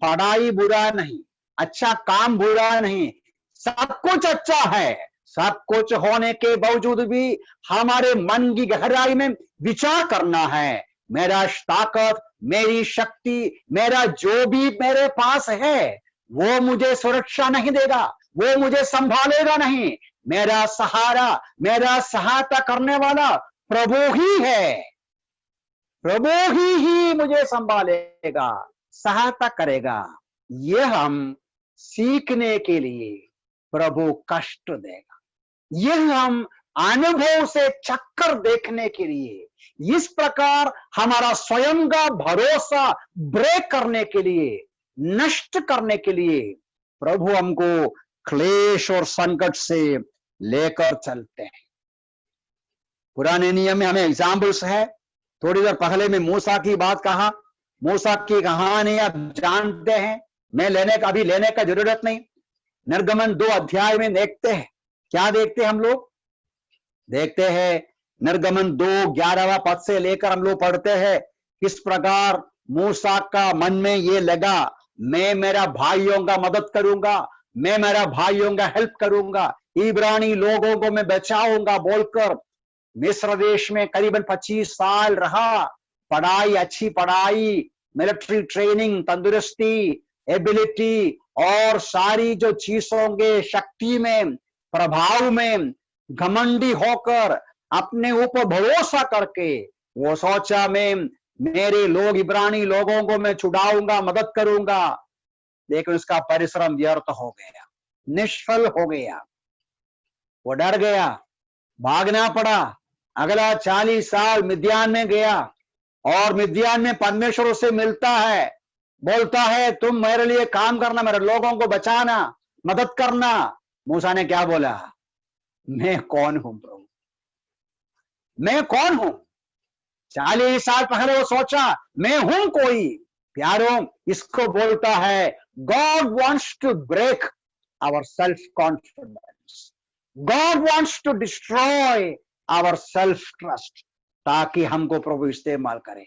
पढ़ाई बुरा नहीं, अच्छा काम बुरा नहीं, सब कुछ अच्छा है। सब कुछ होने के बावजूद भी हमारे मन की गहराई में विचार करना है, मेरा ताकत, मेरी शक्ति, मेरा जो भी मेरे पास है वो मुझे सुरक्षा नहीं देगा, वो मुझे संभालेगा नहीं। मेरा सहारा, मेरा सहायता करने वाला प्रभु ही है, प्रभु ही मुझे संभालेगा, सहायता करेगा। यह हम सीखने के लिए प्रभु कष्ट देगा, यह हम अनुभव से चक्कर देखने के लिए, इस प्रकार हमारा स्वयं का भरोसा ब्रेक करने के लिए, नष्ट करने के लिए प्रभु हमको क्लेश और संकट से लेकर चलते हैं। पुराने नियम में हमें एग्जाम्पल्स है। थोड़ी देर पहले में मूसा की बात कहा, मूसा की कहानी आप जानते हैं, मैं अभी लेने का जरूरत नहीं। निर्गमन 2 अध्याय में देखते हैं, क्या देखते हैं हम लोग? देखते हैं निर्गमन 2:11 पद से लेकर हम लोग पढ़ते हैं किस प्रकार मूसा का मन में ये लगा, मैं मेरा भाइयों का मदद करूंगा, मैं मेरा भाइयों का हेल्प करूंगा, इब्रानी लोगों को मैं बचाऊंगा बोलकर मिस्र देश में करीबन 25 साल रहा। पढ़ाई, अच्छी पढ़ाई, मिलिट्री ट्रेनिंग, तंदुरुस्ती, एबिलिटी और सारी जो चीजों के शक्ति में, प्रभाव में घमंडी होकर अपने ऊपर भरोसा करके वो सोचा मैं मेरे लोग इब्रानी लोगों को मैं छुड़ाऊंगा, मदद करूंगा, लेकिन उसका परिश्रम व्यर्थ हो गया, निष्फल हो गया। वो डर गया, भागना पड़ा। अगला 40 साल मिद्यान में गया और मिद्यान में परमेश्वर से मिलता है, बोलता है तुम मेरे लिए काम करना, मेरे लोगों को बचाना, मदद करना। मूसा ने क्या बोला? मैं कौन हूं प्रभु, मैं कौन हूं? 40 साल पहले वो सोचा मैं हूं कोई। प्यारों, इसको बोलता है God wants to break our self confidence. God wants to destroy our self trust, ताकि हमको प्रभु इस्तेमाल करे।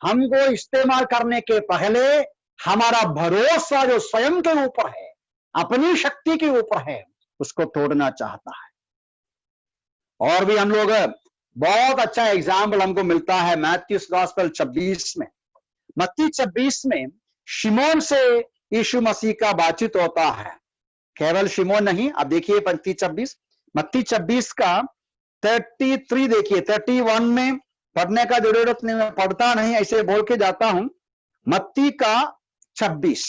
हमको इस्तेमाल करने के पहले हमारा भरोसा जो स्वयं के ऊपर है, अपनी शक्ति के ऊपर है, उसको तोड़ना चाहता है। और भी हम लोग बहुत अच्छा एग्जाम्पल हमको मिलता है मैथ्यू गॉस्पेल 26 में। मत्ती 26 में शिमोन से यीशु मसीह का बातचीत होता है। केवल शिमोन नहीं, अब देखिए मत्ती 26 का 33 देखिए। 31 में पढ़ने का जरूरत नहीं, मैं पढ़ता नहीं, ऐसे बोल के जाता हूं। मत्ती का 26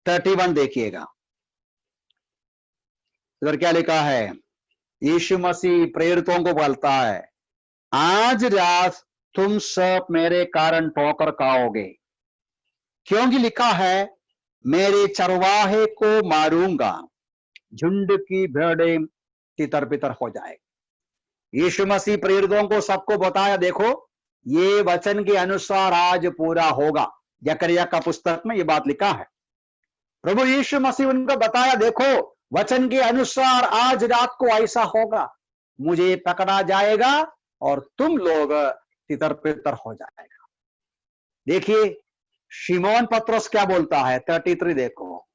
31 देखिएगा। इधर क्या लिखा है? यीशु मसीह प्रेरितों को बोलता है, आज रात तुम सब मेरे कारण ठोकर खाओगे, क्योंकि लिखा है, मेरे चरवाहे को मारूंगा, झुंड की भेड़ें तितर बितर हो जाएगी। यीशु मसीह प्रेरितों को सबको बताया, देखो ये वचन के अनुसार आज पूरा होगा। जकरिया का पुस्तक में ये बात लिखा है। प्रभु यीशु मसीह उनको बताया, देखो वचन के अनुसार आज रात को ऐसा होगा, मुझे पकड़ा जाएगा और तुम लोग तितर बितर हो जाएगा। देखिए शिमोन पतरस क्या बोलता है, 33 देखो।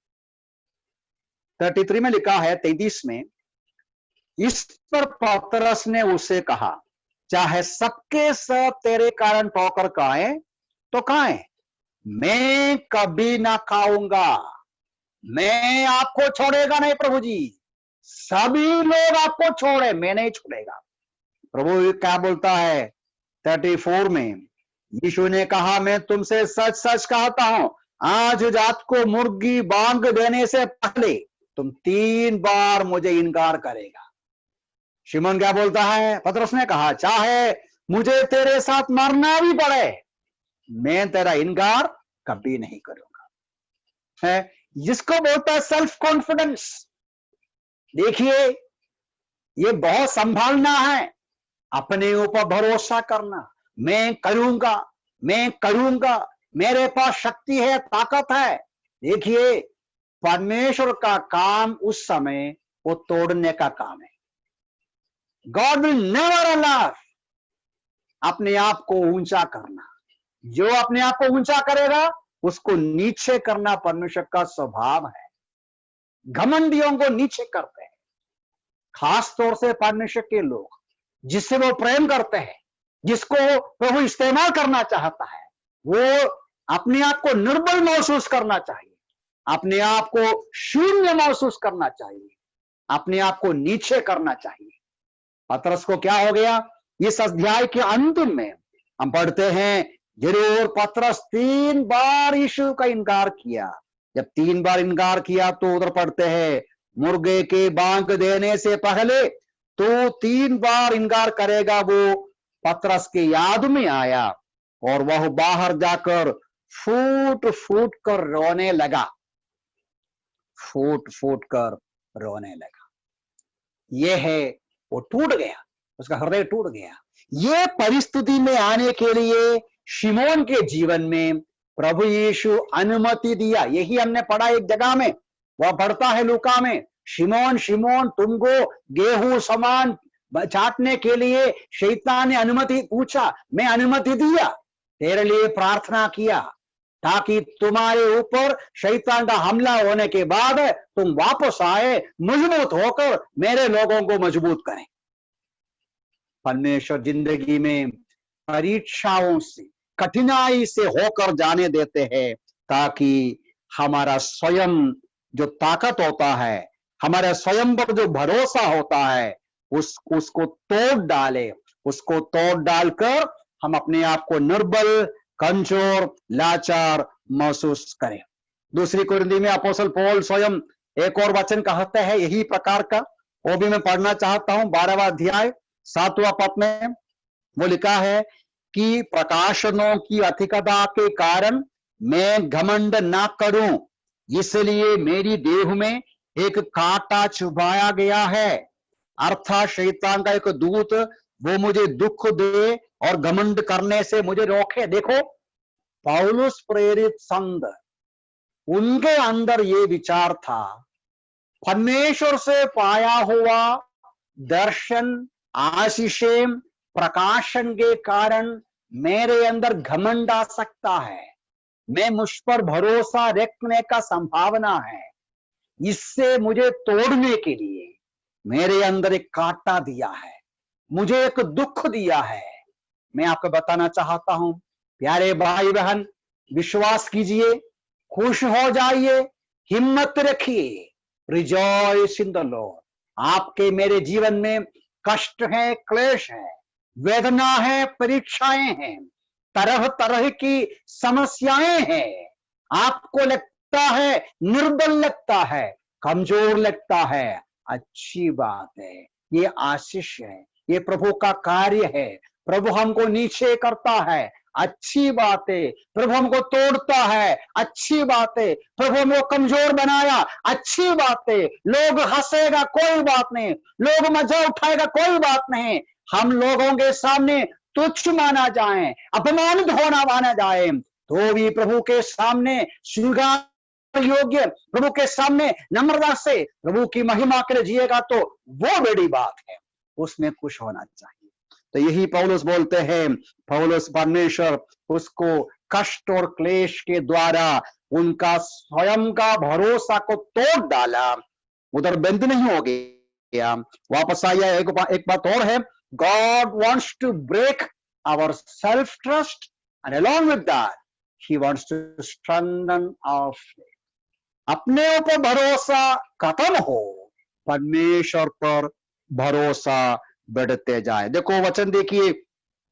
33 में लिखा है, 33 में, इस पर पतरस ने उसे कहा, चाहे सबके सब तेरे कारण ठोकर खाएं तो खाएं, मैं कभी ना खाऊंगा। मैं आपको छोड़ेगा नहीं प्रभु जी, सभी लोग आपको छोड़े, मैं नहीं छोड़ेगा। प्रभु क्या बोलता है 34 में? यीशु ने कहा, मैं तुमसे सच सच कहता हूं, आज रात को मुर्गी बांग देने से पहले तुम 3 बार मुझे इनकार करेगा। शिमोन क्या बोलता है? पतरस ने कहा, चाहे मुझे तेरे साथ मरना भी पड़े, मैं तेरा इनकार कभी नहीं करूंगा। है जिसको बोलता है सेल्फ कॉन्फिडेंस। देखिए ये बहुत संभालना है, अपने ऊपर भरोसा करना। मैं करूंगा, मैं करूंगा, मेरे पास शक्ति है, ताकत है। देखिए परमेश्वर का काम उस समय वो तोड़ने का काम है। गॉड विल नेवर अलाउ अपने आप को ऊंचा करना। जो अपने आप को ऊंचा करेगा उसको नीचे करना परमेश्वर का स्वभाव है। घमंडियों को नीचे करते हैं, खास तौर से परमेश्वर के लोग जिससे वो प्रेम करते हैं, जिसको प्रभु इस्तेमाल करना चाहता है, वो अपने आप को निर्बल महसूस करना चाहिए, अपने आप को शून्य महसूस करना चाहिए, अपने आप को नीचे करना चाहिए। पतरस को क्या हो गया? इस अध्याय के अंतिम में हम पढ़ते हैं, जरूर पतरस 3 बार यीशु का इनकार किया। जब 3 बार इनकार किया तो उधर पढ़ते हैं, मुर्गे के बांग देने से पहले तो 3 बार इनकार करेगा। वो पतरस के याद में आया और वह बाहर जाकर फूट फूट कर रोने लगा, फूट फूट कर रोने लगा। यह है, वो टूट गया, उसका हृदय टूट गया। ये परिस्थिति में आने के लिए शिमोन के जीवन में प्रभु यीशु अनुमति दिया। यही हमने पढ़ा एक जगह में, वह पढ़ता है लूका में, शिमोन शिमोन तुमको गेहूं समान छाटने के लिए शैतान ने अनुमति पूछा, मैं अनुमति दिया, तेरे लिए प्रार्थना किया, ताकि तुम्हारे ऊपर शैतान का हमला होने के बाद तुम वापस आए, मजबूत होकर मेरे लोगों को मजबूत करें। परमेश्वर जिंदगी में परीक्षाओं से, कठिनाई से होकर जाने देते हैं, ताकि हमारा स्वयं जो ताकत होता है, हमारा स्वयं पर जो भरोसा होता है, उसको तोड़ डाले। उसको तोड़ डालकर हम अपने आप को निर्बल, कमजोर, लाचार महसूस करें। दूसरी कुरिन्थी में अपोस्तल पौल स्वयं एक और वचन कहते हैं यही प्रकार का, वो भी मैं पढ़ना चाहता हूं। 12वां अध्याय 7वां पद में वो लिखा है कि प्रकाशनों की अधिकता के कारण मैं घमंड ना करूं, इसलिए मेरी देह में एक कांटा चुभाया गया है, अर्थात शैतान का एक दूत, वो मुझे दुख दे और घमंड करने से मुझे रोके। देखो पौलुस प्रेरित संत, उनके अंदर ये विचार था परमेश्वर से पाया हुआ दर्शन, आशीषें, प्रकाशन के कारण मेरे अंदर घमंड आ सकता है। मैं मुझ पर भरोसा रखने का संभावना है। इससे मुझे तोड़ने के लिए मेरे अंदर एक कांटा दिया है, मुझे एक दुख दिया है। मैं आपको बताना चाहता हूं, प्यारे भाई बहन, विश्वास कीजिए, खुश हो जाइए, हिम्मत रखिए। Rejoice in the Lord. आपके मेरे जीवन में कष्ट है, क्लेश है, वेदना है, परीक्षाएं हैं, तरह तरह की समस्याएं हैं। आपको लगता है, निर्बल लगता है, कमजोर लगता है। अच्छी बात है, ये आशीष है, ये प्रभु का कार्य है। प्रभु हमको नीचे करता है, अच्छी बात है। प्रभु हमको तोड़ता है, अच्छी बात है। प्रभु हमको कमजोर बनाया, अच्छी बात है। लोग हंसेगा, कोई बात नहीं। लोग मजा उठाएगा, कोई बात नहीं। हम लोगों के सामने तुच्छ माना जाए, अपमानित होना माना जाए, तो भी प्रभु के सामने स्वीकार योग्य, प्रभु के सामने नम्रता से प्रभु की महिमा के लिए जिएगा तो वो बड़ी बात है, उसमें खुश होना चाहिए। तो यही पौलुस बोलते हैं, पौलुस परमेश्वर उसको कष्ट और क्लेश के द्वारा उनका स्वयं का भरोसा को तोड़ डाला, उधर बंद नहीं हो गया, वापस आया। एक बात और है, God wants to break our self-trust, and along with that, He wants to strengthen our faith. अपने ऊपर भरोसा खत्म हो, परमेश्वर पर भरोसा बढ़ते जाए। देखो वचन देखिए,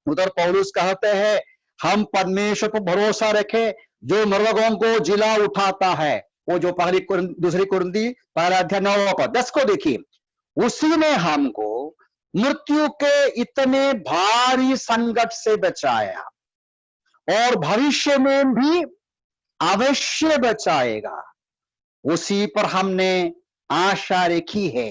उधर पौलुस कहते हैं हम परमेश्वर पर भरोसा रखें जो मृतकों को जिला उठाता है। वो जो दूसरी कुरिन्थी पहला अध्याय 9 पद 10 को देखिए, उसी ने हमको मृत्यु के इतने भारी संकट से बचाया और भविष्य में भी अवश्य बचाएगा। उसी पर हमने आशा रखी है,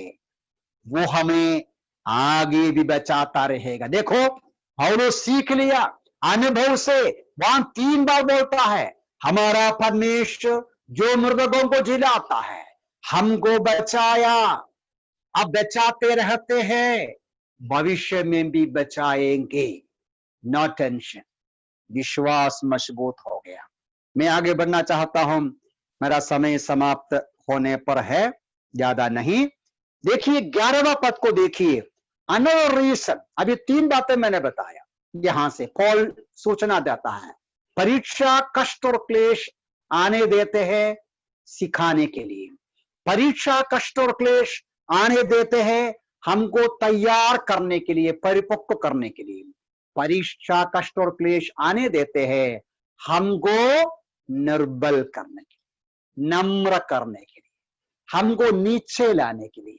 वो हमें आगे भी बचाता रहेगा। देखो पौलुस सीख लिया अनुभव से, वहां 3 बार बोलता है हमारा परमेश्वर जो मृतकों को जिलाता है, हमको बचाया, अब बचाते रहते हैं, भविष्य में भी बचाएंगे। नो टेंशन, विश्वास मजबूत हो गया। मैं आगे बढ़ना चाहता हूं, मेरा समय समाप्त होने पर है, ज्यादा नहीं। देखिए 11वां पद को देखिए, अनदर रीजन। अभी 3 बातें मैंने बताया, यहां से पौल सूचना देता है, परीक्षा, कष्ट और क्लेश आने देते हैं सिखाने के लिए। परीक्षा, कष्ट और क्लेश आने देते हैं हमको तैयार करने के लिए, परिपक्व करने के लिए। परीक्षा, कष्ट और क्लेश आने देते हैं हमको निर्बल करने के लिए, नम्र करने के लिए, हमको नीचे लाने के लिए,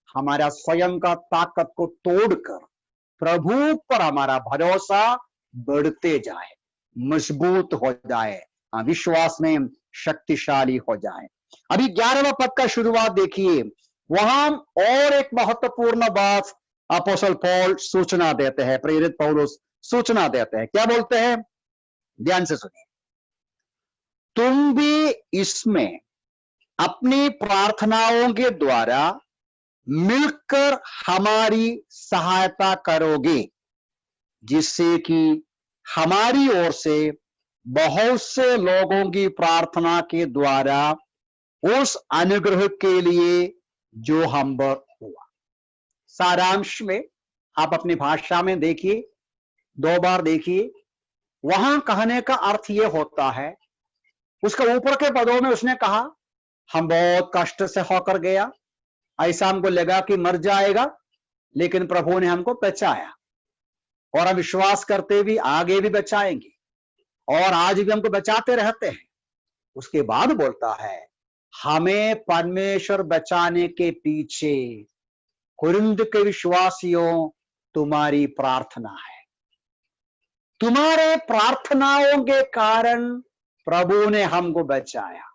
हमारा स्वयं का ताकत को तोड़कर प्रभु पर हमारा भरोसा बढ़ते जाए, मजबूत हो जाए, विश्वास में शक्तिशाली हो जाए। अभी 11वां पद का शुरुआत देखिए, वहां और एक महत्वपूर्ण बात अपोस्तल पौल सूचना देते हैं, प्रेरित पौलुस सूचना देते हैं। क्या बोलते हैं, ध्यान से सुनिए, तुम भी इसमें अपनी प्रार्थनाओं के द्वारा मिलकर हमारी सहायता करोगे, जिससे कि हमारी ओर से बहुत से लोगों की प्रार्थना के द्वारा उस अनुग्रह के लिए जो हम पर हुआ। सारांश में आप अपनी भाषा में देखिए, 2 बार देखिए, वहां कहने का अर्थ यह होता है, उसके ऊपर के पदों में उसने कहा हम बहुत कष्ट से होकर गया, ऐसा हमको लगा कि मर जाएगा, लेकिन प्रभु ने हमको बचाया और हम विश्वास करते भी आगे भी बचाएंगे और आज भी हमको बचाते रहते हैं। उसके बाद बोलता है हमें परमेश्वर बचाने के पीछे कुरिन्थ के विश्वासियों तुम्हारी प्रार्थना है। तुम्हारे प्रार्थनाओं के कारण प्रभु ने हमको बचाया।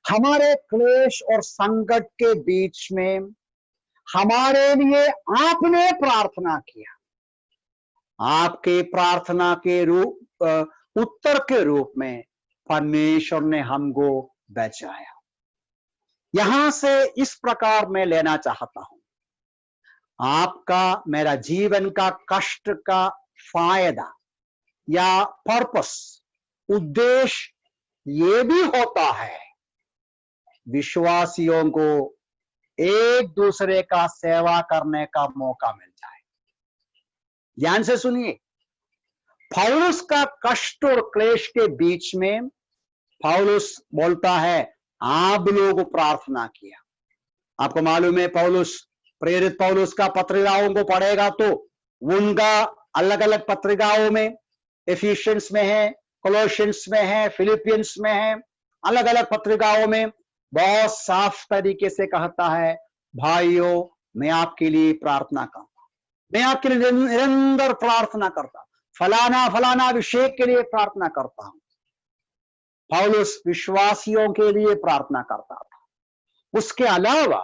हमारे क्लेश और संकट के बीच में हमारे लिए आपने प्रार्थना किया, आपके प्रार्थना के उत्तर के रूप में परमेश्वर ने हमको बचाया। यहां से इस प्रकार मैं लेना चाहता हूं, आपका मेरा जीवन का कष्ट का फायदा या पर्पस, उद्देश्य ये भी होता है विश्वासियों को एक दूसरे का सेवा करने का मौका मिल जाए। ध्यान से सुनिए, पौलुस का कष्ट और क्लेश के बीच में पौलुस बोलता है आप लोग प्रार्थना किया। आपको मालूम है पौलुस, प्रेरित पौलुस का पत्रिकाओं को पढ़ेगा तो उनका अलग अलग पत्रिकाओं में, एफिशियंस में है, कोलोशियंस में है, फिलिपियंस में है, अलग अलग पत्रिकाओं में बहुत साफ तरीके से कहता है भाइयों मैं आपके लिए प्रार्थना करता हूं, मैं आपके लिए निरंतर प्रार्थना करता हूं, फलाना फलाना विषय के लिए प्रार्थना करता हूं। पौलुस विश्वासियों के लिए प्रार्थना करता था। उसके अलावा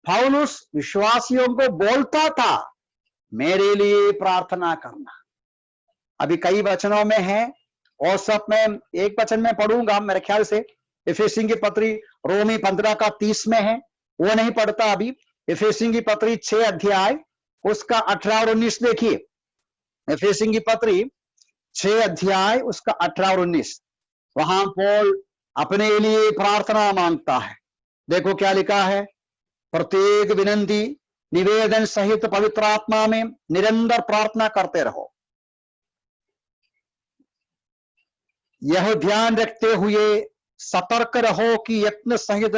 पौलुस विश्वासियों को बोलता था मेरे लिए प्रार्थना करना। अभी कई वचनों में है और सब में एक वचन में पढ़ूंगा मेरे ख्याल से, इफिसियों की पत्री रोमी 15 का 30 में है, वो नहीं पढ़ता अभी। इफिसियों की पत्री 6 अध्याय उसका 18 और 19 देखिए। इफिसियों की पत्री 6 अध्याय उसका 18 और 19, वहां पौल अपने लिए प्रार्थना मांगता है। देखो क्या लिखा है, प्रत्येक विनंती निवेदन सहित पवित्र आत्मा में निरंतर प्रार्थना करते रहो, यह ध्यान रखते हुए सतर्क रहो कि यत्न सहित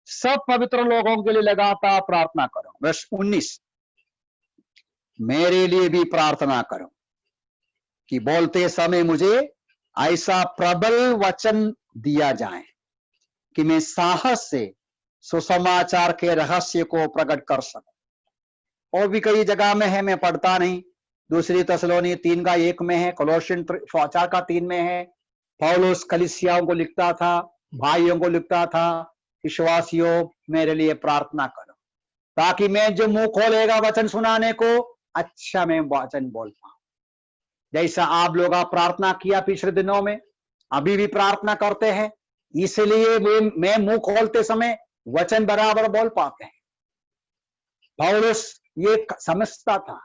सब पवित्र लोगों के लिए लगातार प्रार्थना करो। वर्ष 19, मेरे लिए भी प्रार्थना करो कि बोलते समय मुझे ऐसा प्रबल वचन दिया जाए कि मैं साहस से सुसमाचार के रहस्य को प्रकट कर सकूं। और भी कई जगह में है, मैं पढ़ता नहीं। दूसरी थिस्सलुनी 3 का 1 में है, कोलोशियन 4 का 3 में है। पौलुस कलीसियाओं को लिखता था, भाइयों को लिखता था विश्वासियों मेरे लिए प्रार्थना करो ताकि मैं जो मुंह खोलेगा वचन सुनाने को अच्छा मैं वचन बोल पाऊं। जैसा आप लोग प्रार्थना किया पिछले दिनों में, अभी भी प्रार्थना करते हैं, इसलिए मैं मुंह खोलते समय वचन बराबर बोल पाते हैं। पौलुस ये समझता था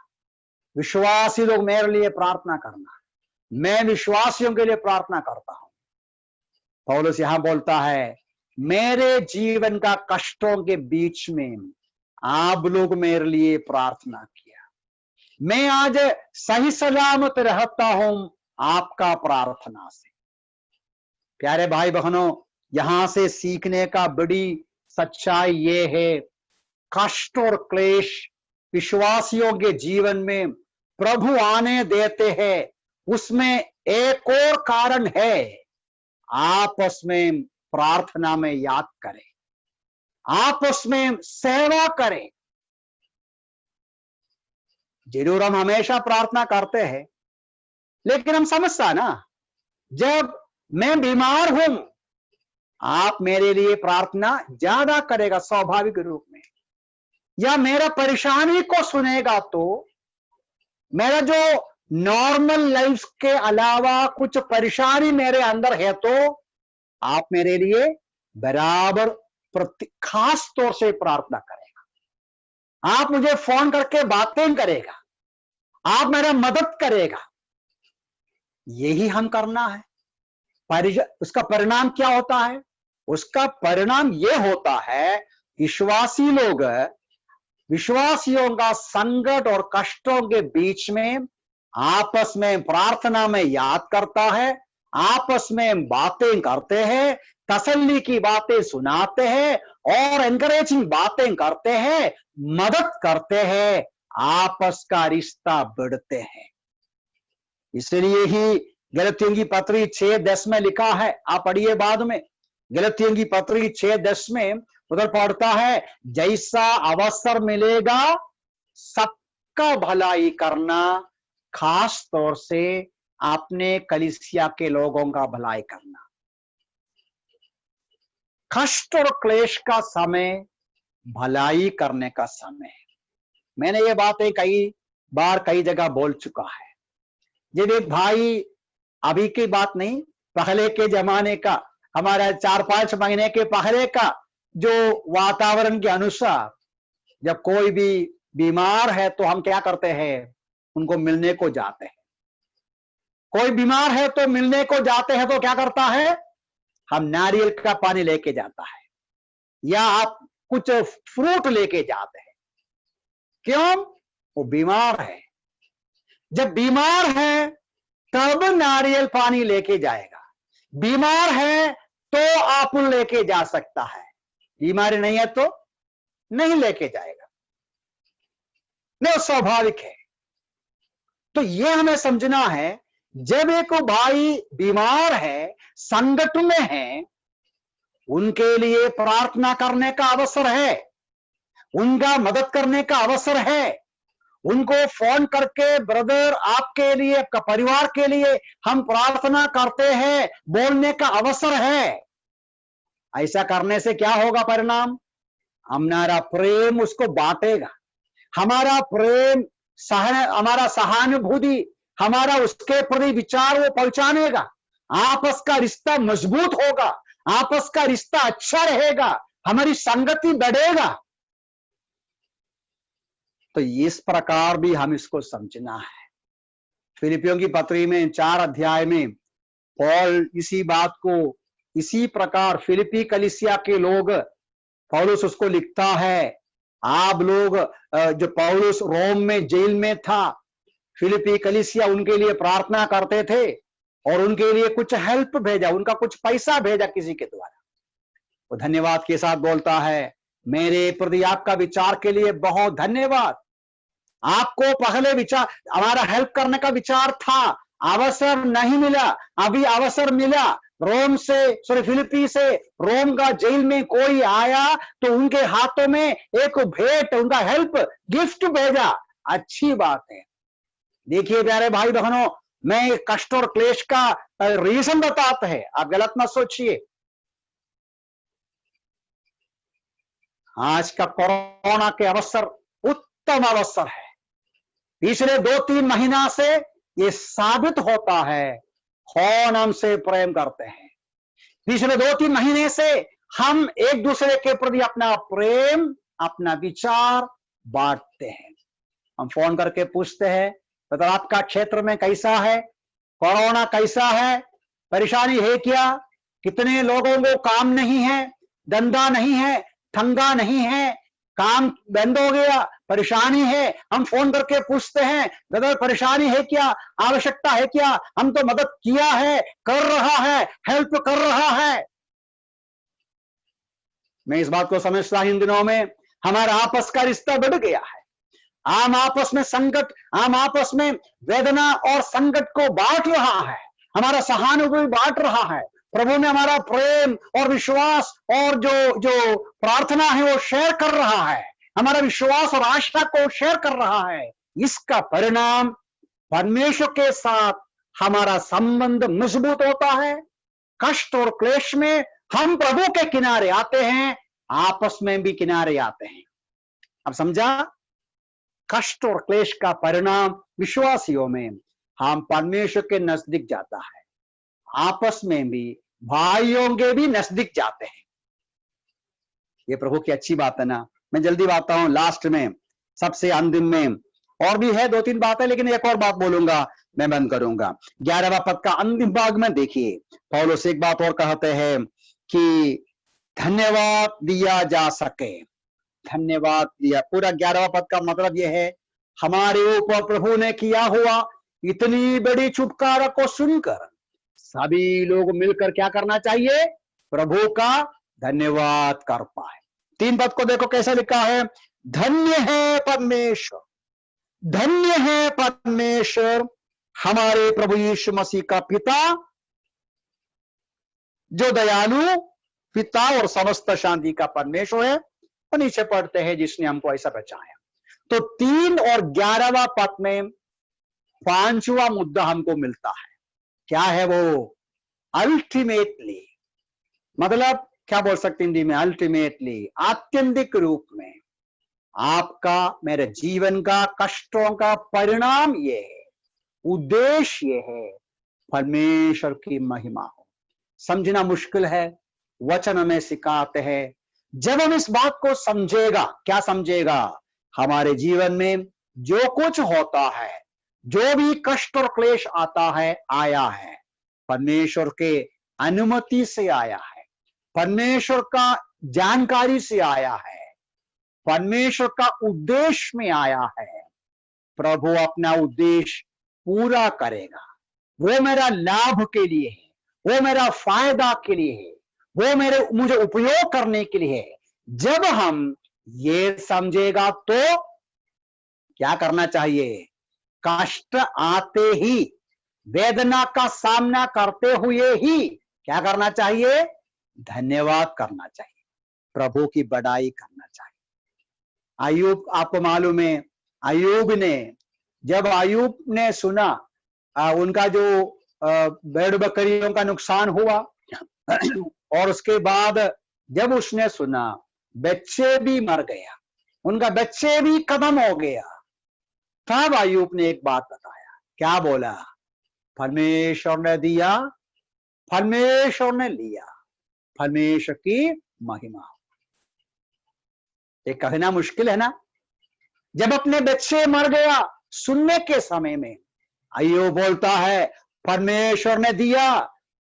विश्वासी लोग मेरे लिए प्रार्थना करना, मैं विश्वासियों के लिए प्रार्थना करता हूं। पौलुस यहां बोलता है मेरे जीवन का कष्टों के बीच में आप लोग मेरे लिए प्रार्थना किया, मैं आज सही सलामत रहता हूं आपका प्रार्थना से। प्यारे भाई बहनों, यहां से सीखने का बड़ी सच्चाई ये है, कष्ट और क्लेश विश्वासियों के जीवन में प्रभु आने देते हैं, उसमें एक और कारण है, आपस में प्रार्थना में याद करें, आपस में सेवा करें। जरूर हम हमेशा प्रार्थना करते हैं, लेकिन हम समझता ना, जब मैं बीमार हूं आप मेरे लिए प्रार्थना ज्यादा करेगा स्वाभाविक रूप में, या मेरा परेशानी को सुनेगा तो मेरा जो नॉर्मल लाइफ के अलावा कुछ परेशानी मेरे अंदर है तो आप मेरे लिए बराबर खास तौर से प्रार्थना करेगा, आप मुझे फोन करके बातें करेगा, आप मेरा मदद करेगा। यही हम करना है। उसका परिणाम क्या होता है? उसका परिणाम यह होता है विश्वासी लोग विश्वासियों का संकट और कष्टों के बीच में आपस में प्रार्थना में याद करता है, आपस में बातें करते हैं, तसल्ली की बातें सुनाते हैं और एनकरेजिंग बातें करते हैं, मदद करते हैं, आपस का रिश्ता बढ़ते हैं। इसलिए ही गलतियों की पत्री 6:10 में लिखा है, आप पढ़िए बाद में, गलतियों की पत्री 6:10 में उधर पढ़ता है जैसा अवसर मिलेगा सबका भलाई करना, खास तौर से अपने कलीसिया के लोगों का भलाई करना। कष्ट और क्लेश का समय भलाई करने का समय है। मैंने ये बातें कई बार कई जगह बोल चुका है। जब एक भाई, अभी की बात नहीं, पहले के जमाने का, हमारा 4-5 महीने के पहले का जो वातावरण के अनुसार जब कोई भी बीमार है तो हम क्या करते हैं, उनको मिलने को जाते हैं। कोई बीमार है तो मिलने को जाते हैं तो क्या करता है, हम नारियल का पानी लेके जाता है या आप कुछ फ्रूट लेके जाते हैं। क्यों? वो बीमार है। जब बीमार है तब नारियल पानी लेके जाएगा। बीमार है तो एप्पल लेके जा सकता है, बीमारी नहीं है तो नहीं लेके जाएगा। नहीं, स्वाभाविक है। तो ये हमें समझना है, जब एक भाई बीमार है, संकट में है, उनके लिए प्रार्थना करने का अवसर है, उनका मदद करने का अवसर है। उनको फोन करके ब्रदर आपके लिए, आपका परिवार के लिए हम प्रार्थना करते हैं बोलने का अवसर है। ऐसा करने से क्या होगा परिणाम? हमारा प्रेम उसको बांटेगा, हमारा प्रेम हमारा सहानुभूति, हमारा उसके प्रति विचार वो पहुंचानेगा। आपस का रिश्ता मजबूत होगा, आपस का रिश्ता अच्छा रहेगा, हमारी संगति बढ़ेगा। तो इस प्रकार भी हम इसको समझना है। फिलिपियों की पत्री में 4 अध्याय में पौल इसी बात को इसी प्रकार फिलिपी कलीसिया के लोग, पौलुस उसको लिखता है। आप लोग, जो पौलुस रोम में जेल में था, फिलिपी कलीसिया उनके लिए प्रार्थना करते थे और उनके लिए कुछ हेल्प भेजा, उनका कुछ पैसा भेजा किसी के द्वारा। वो धन्यवाद के साथ बोलता है, मेरे प्रति आपका विचार के लिए बहुत धन्यवाद। आपको पहले विचार, हमारा हेल्प करने का विचार था, अवसर नहीं मिला, अभी अवसर मिला। रोम से, सॉरी फिलिपी से रोम का जेल में कोई आया तो उनके हाथों में एक भेंट, उनका हेल्प गिफ्ट भेजा। अच्छी बात है। देखिए प्यारे भाई बहनों, मैं कष्ट और क्लेश का रीजन बताते हैं, आप गलत मत सोचिए। आज का कोरोना के अवसर उत्तम अवसर है। पिछले 2-3 महीना से ये साबित होता है कौन हमसे प्रेम करते हैं। पिछले 2-3 महीने से हम एक दूसरे के प्रति अपना प्रेम, अपना विचार बांटते हैं। हम फोन करके पूछते हैं, तो आपका क्षेत्र में कैसा है, कोरोना कैसा है, परेशानी है क्या, कितने लोगों को काम नहीं है, धंधा नहीं है, ठंगा नहीं है, काम बंद हो गया, परेशानी है। हम फोन करके पूछते हैं, ब्रदर परेशानी है क्या, आवश्यकता है क्या, हम तो मदद किया है, कर रहा है, हेल्प कर रहा है। मैं इस बात को समझता हूं, इन दिनों में हमारा आपस का रिश्ता बढ़ गया है। हम आपस में संकट, हम आपस में वेदना और संकट को बांट रहा है, हमारा सहानुभूति बांट रहा है। प्रभु में हमारा प्रेम और विश्वास और जो प्रार्थना है वो शेयर कर रहा है, हमारा विश्वास और आशा को शेयर कर रहा है। इसका परिणाम परमेश्वर के साथ हमारा संबंध मजबूत होता है। कष्ट और क्लेश में हम प्रभु के किनारे आते हैं, आपस में भी किनारे आते हैं। अब समझा? कष्ट और क्लेश का परिणाम विश्वासियों में हम परमेश्वर के नजदीक जाता है, आपस में भी भाइयों के भी नजदीक जाते हैं। ये प्रभु की अच्छी बात है ना। मैं जल्दी आता हूं, लास्ट में, सबसे अंतिम में और भी है 2-3 बातें, लेकिन एक और बात बोलूंगा, मैं बंद करूंगा। 11वां पद का अंतिम भाग में देखिए, पौलुस एक बात और कहते हैं कि धन्यवाद दिया जा सके, धन्यवाद दिया। पूरा 11वां पद का मतलब यह है, हमारे ऊपर प्रभु ने किया हुआ इतनी बड़ी छुटकारा को सुनकर सभी लोग मिलकर क्या करना चाहिए? प्रभु का धन्यवाद कर पाए। 3 पद को देखो कैसा लिखा है, धन्य है परमेश्वर, धन्य है परमेश्वर हमारे प्रभु यीशु मसीह का पिता, जो दयालु पिता और समस्त शांति का परमेश्वर है। और नीचे पढ़ते हैं, जिसने हमको ऐसा बचाया। तो 3 और 11वां पद में 5वां मुद्दा हमको मिलता है। क्या है वो? अल्टीमेटली, मतलब क्या बोल सकते हिंदी में? अल्टीमेटली, आत्यंतिक रूप में आपका, मेरे जीवन का कष्टों का परिणाम ये है, उद्देश्य ये है, परमेश्वर की महिमा हो। समझना मुश्किल है, वचन हमें सिखाते हैं, जब हम इस बात को समझेगा, क्या समझेगा, हमारे जीवन में जो कुछ होता है, जो भी कष्ट और क्लेश आता है, आया है परमेश्वर के अनुमति से आया है, परमेश्वर का जानकारी से आया है, परमेश्वर का उद्देश्य में आया है। प्रभु अपना उद्देश्य पूरा करेगा। वो मेरा लाभ के लिए है, वो मेरा फायदा के लिए है, वो मुझे उपयोग करने के लिए है। जब हम ये समझेगा तो क्या करना चाहिए? कष्ट आते ही, वेदना का सामना करते हुए ही क्या करना चाहिए? धन्यवाद करना चाहिए, प्रभु की बड़ाई करना चाहिए। अय्यूब, आपको मालूम है, जब अय्यूब ने सुना उनका जो भेड़ बकरियों का नुकसान हुआ और उसके बाद जब उसने सुना बच्चे भी मर गया, उनका बच्चे भी खत्म हो गया, तब अय्यूब ने एक बात बताया। क्या बोला? परमेश्वर ने दिया, परमेश्वर ने लिया, परमेश्वर की महिमा। ये कहना मुश्किल है ना? जब अपने बच्चे मर गया, सुनने के समय में अय्यूब बोलता है परमेश्वर ने दिया,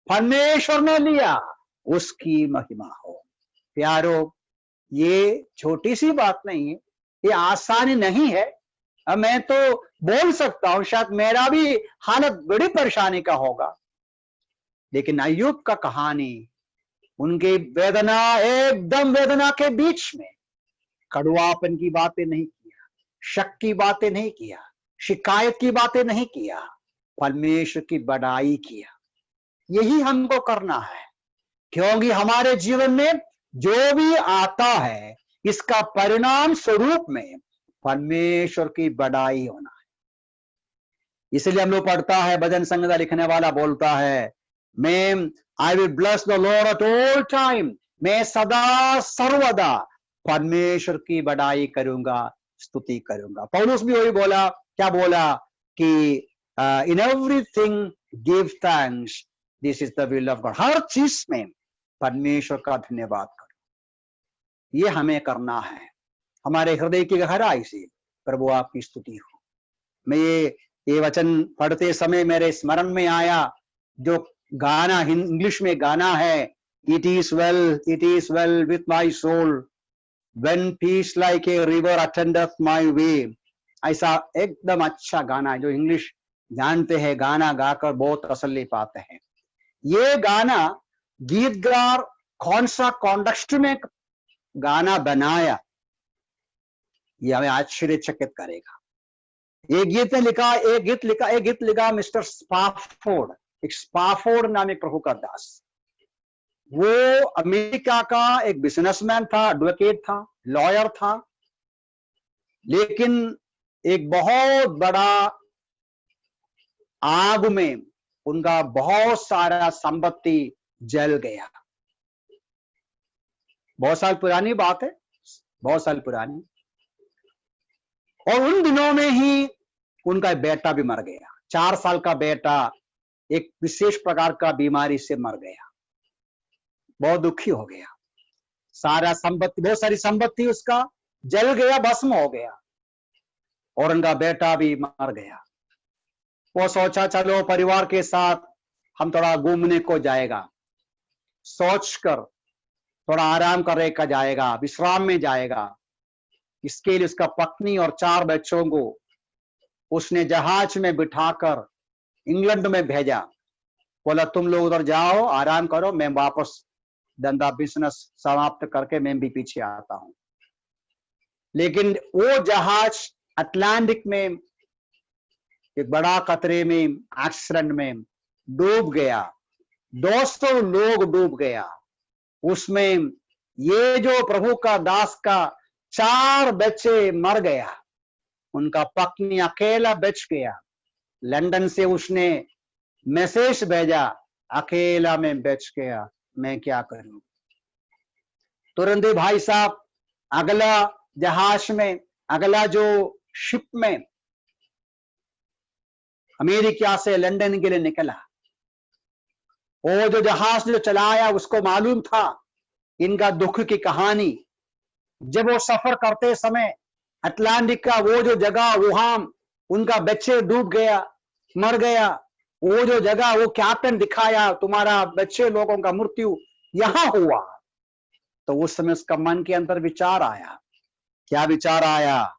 परमेश्वर ने लिया, उसकी महिमा हो। प्यारो, ये छोटी सी बात नहीं है, ये आसानी नहीं है। अब मैं तो बोल सकता हूं, शायद मेरा भी हालत बड़ी परेशानी का होगा, लेकिन अय्यूब का कहानी, उनकी वेदना, एकदम वेदना के बीच में कड़वापन की बातें नहीं किया, शक की बातें नहीं किया, शिकायत की बातें नहीं किया, परमेश्वर की बड़ाई किया। यही हमको करना है, क्योंकि हमारे जीवन में जो भी आता है, इसका परिणाम स्वरूप में परमेश्वर की बड़ाई होना है। इसलिए हम लोग पढ़ता है, भजन संहिता लिखने वाला बोलता है, मैं I will bless the Lord at all time, मैं सदा सर्वदा परमेश्वर की बड़ाई करूंगा, स्तुति करूंगा। पौलुस भी वही बोला, क्या बोला कि in everything give thanks, this is the will of God. हर चीज में परमेश्वर का धन्यवाद करो। ये हमें करना है, हमारे हृदय की गहराई से प्रभु आपकी स्तुति हो। मैं ये वचन पढ़ते समय मेरे स्मरण में आया जो गाना, इंग्लिश में गाना है, it is well with my soul when peace like a river attendeth my way. ऐसा एकदम अच्छा गाना है, जो इंग्लिश जानते हैं गाना गाकर बहुत तसल्ली पाते हैं। ये गाना गीतकार कौन सा कॉन्टेक्स्ट में गाना बनाया, ये हमें आश्चर्यचकित करेगा। एक गीत लिखा मिस्टर स्पाफोर्ड, एक स्पाफोर्ड नाम एक प्रभु का दास। वो अमेरिका का एक बिजनेसमैन था, एडवोकेट था, लॉयर था, लेकिन एक बहुत बड़ा आग में उनका बहुत सारा संपत्ति जल गया। बहुत साल पुरानी बात है, बहुत साल पुरानी। और उन दिनों में ही उनका बेटा भी मर गया। 4 साल का बेटा एक विशेष प्रकार का बीमारी से मर गया। बहुत दुखी हो गया। सारा संपत्ति, बहुत सारी संपत्ति उसका जल गया, भस्म हो गया, और उनका बेटा भी मर गया। वो सोचा चलो परिवार के साथ हम थोड़ा घूमने को जाएगा, सोचकर थोड़ा आराम करने का जाएगा, विश्राम में जाएगा। इसके लिए उसका पत्नी और 4 बच्चों को उसने जहाज में बिठाकर इंग्लैंड में भेजा। बोला तुम लोग उधर जाओ, आराम करो, मैं वापस धंधा बिजनेस समाप्त करके मैं भी पीछे आता हूं। लेकिन वो जहाज अटलांटिक में एक बड़ा खतरे में, एक्सीडेंट में डूब गया। 200 लोग डूब गया। उसमें ये जो प्रभु का दास का 4 बच्चे मर गया, उनका पत्नी अकेला बच गया। लंदन से उसने मैसेज भेजा, अकेला मैं बच गया, मैं क्या करूं। तुरंत भाई साहब अगला जहाज में, अगला जो शिप में अमेरिका से लंदन के लिए निकला। वो जो जहाज जो चलाया उसको मालूम था इनका दुख की कहानी, जब वो सफर करते समय अटलांटिक का वो जो जगह, वहां उनका बच्चे डूब गया, मर गया, वो जो जगह वो कैप्टन दिखाया, तुम्हारा बच्चे लोगों का मृत्यु यहां हुआ, तो उस समय उसका मन के अंदर विचार आया। क्या विचार आया?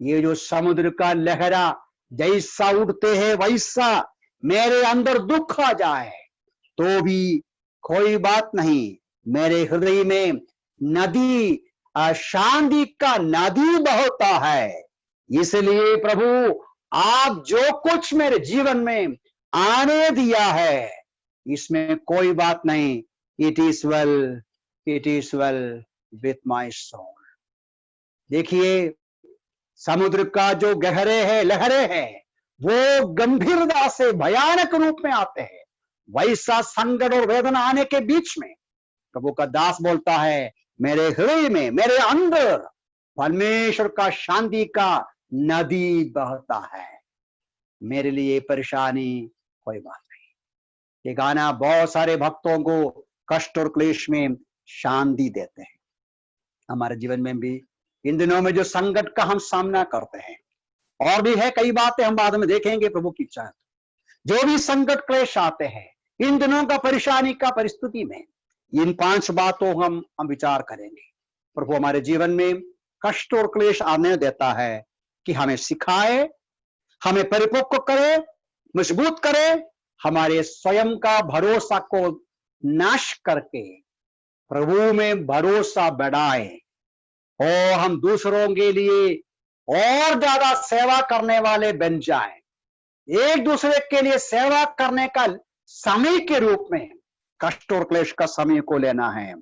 ये जो समुद्र का लहरा जैसा उठते हैं वैसा मेरे अंदर दुख आ जाए तो भी कोई बात नहीं, मेरे हृदय में नदी, शांति का नदी बहता है। इसलिए प्रभु, आप जो कुछ मेरे जीवन में आने दिया है, इसमें कोई बात नहीं। It is well with my soul. देखिए, समुद्र का जो गहरे है, लहरे हैं, वो गंभीरता से भयानक रूप में आते हैं। वैसा संकट और वेदना आने के बीच में प्रभु का दास बोलता है, मेरे हृदय में, मेरे अंदर परमेश्वर का शांति का नदी बहता है। मेरे लिए परेशानी कोई बात नहीं। ये गाना बहुत सारे भक्तों को कष्ट और क्लेश में शांति देते हैं। हमारे जीवन में भी इन दिनों में जो संकट का हम सामना करते हैं, और भी है कई बातें, हम बाद में देखेंगे प्रभु की इच्छा। जो भी संकट क्लेश आते हैं इन दिनों का, परेशानी का परिस्थिति में, इन 5 बातों हम विचार करेंगे। प्रभु हमारे जीवन में कष्ट और क्लेश आने देता है कि हमें सिखाए, हमें परिपक्व करे, मजबूत करे, हमारे स्वयं का भरोसा को नाश करके प्रभु में भरोसा बढ़ाए और हम दूसरों के लिए और ज्यादा सेवा करने वाले बन जाएं। एक दूसरे के लिए सेवा करने का समय के रूप में कष्ट और क्लेश का समय को लेना है,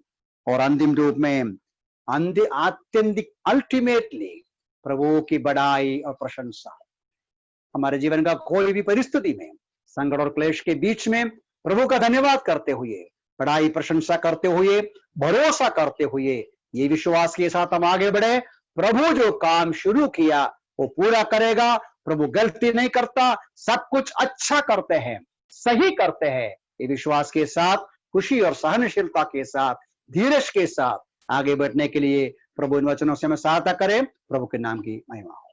और अंतिम रूप में आत्यंतिक अल्टीमेटली प्रभु की बड़ाई और प्रशंसा। हमारे जीवन का कोई भी परिस्थिति में संकट और क्लेश के बीच में प्रभु का धन्यवाद करते हुए, बड़ाई प्रशंसा करते हुए, भरोसा करते हुए, ये विश्वास के साथ हम आगे बढ़े, प्रभु जो काम शुरू किया वो पूरा करेगा। प्रभु गलती नहीं करता, सब कुछ अच्छा करते हैं, सही करते हैं। ये विश्वास के साथ, खुशी और सहनशीलता के साथ, धीरज के साथ आगे बढ़ने के लिए प्रभु इन वचनों से हमें सहायता करें। प्रभु के नाम की महिमा हो।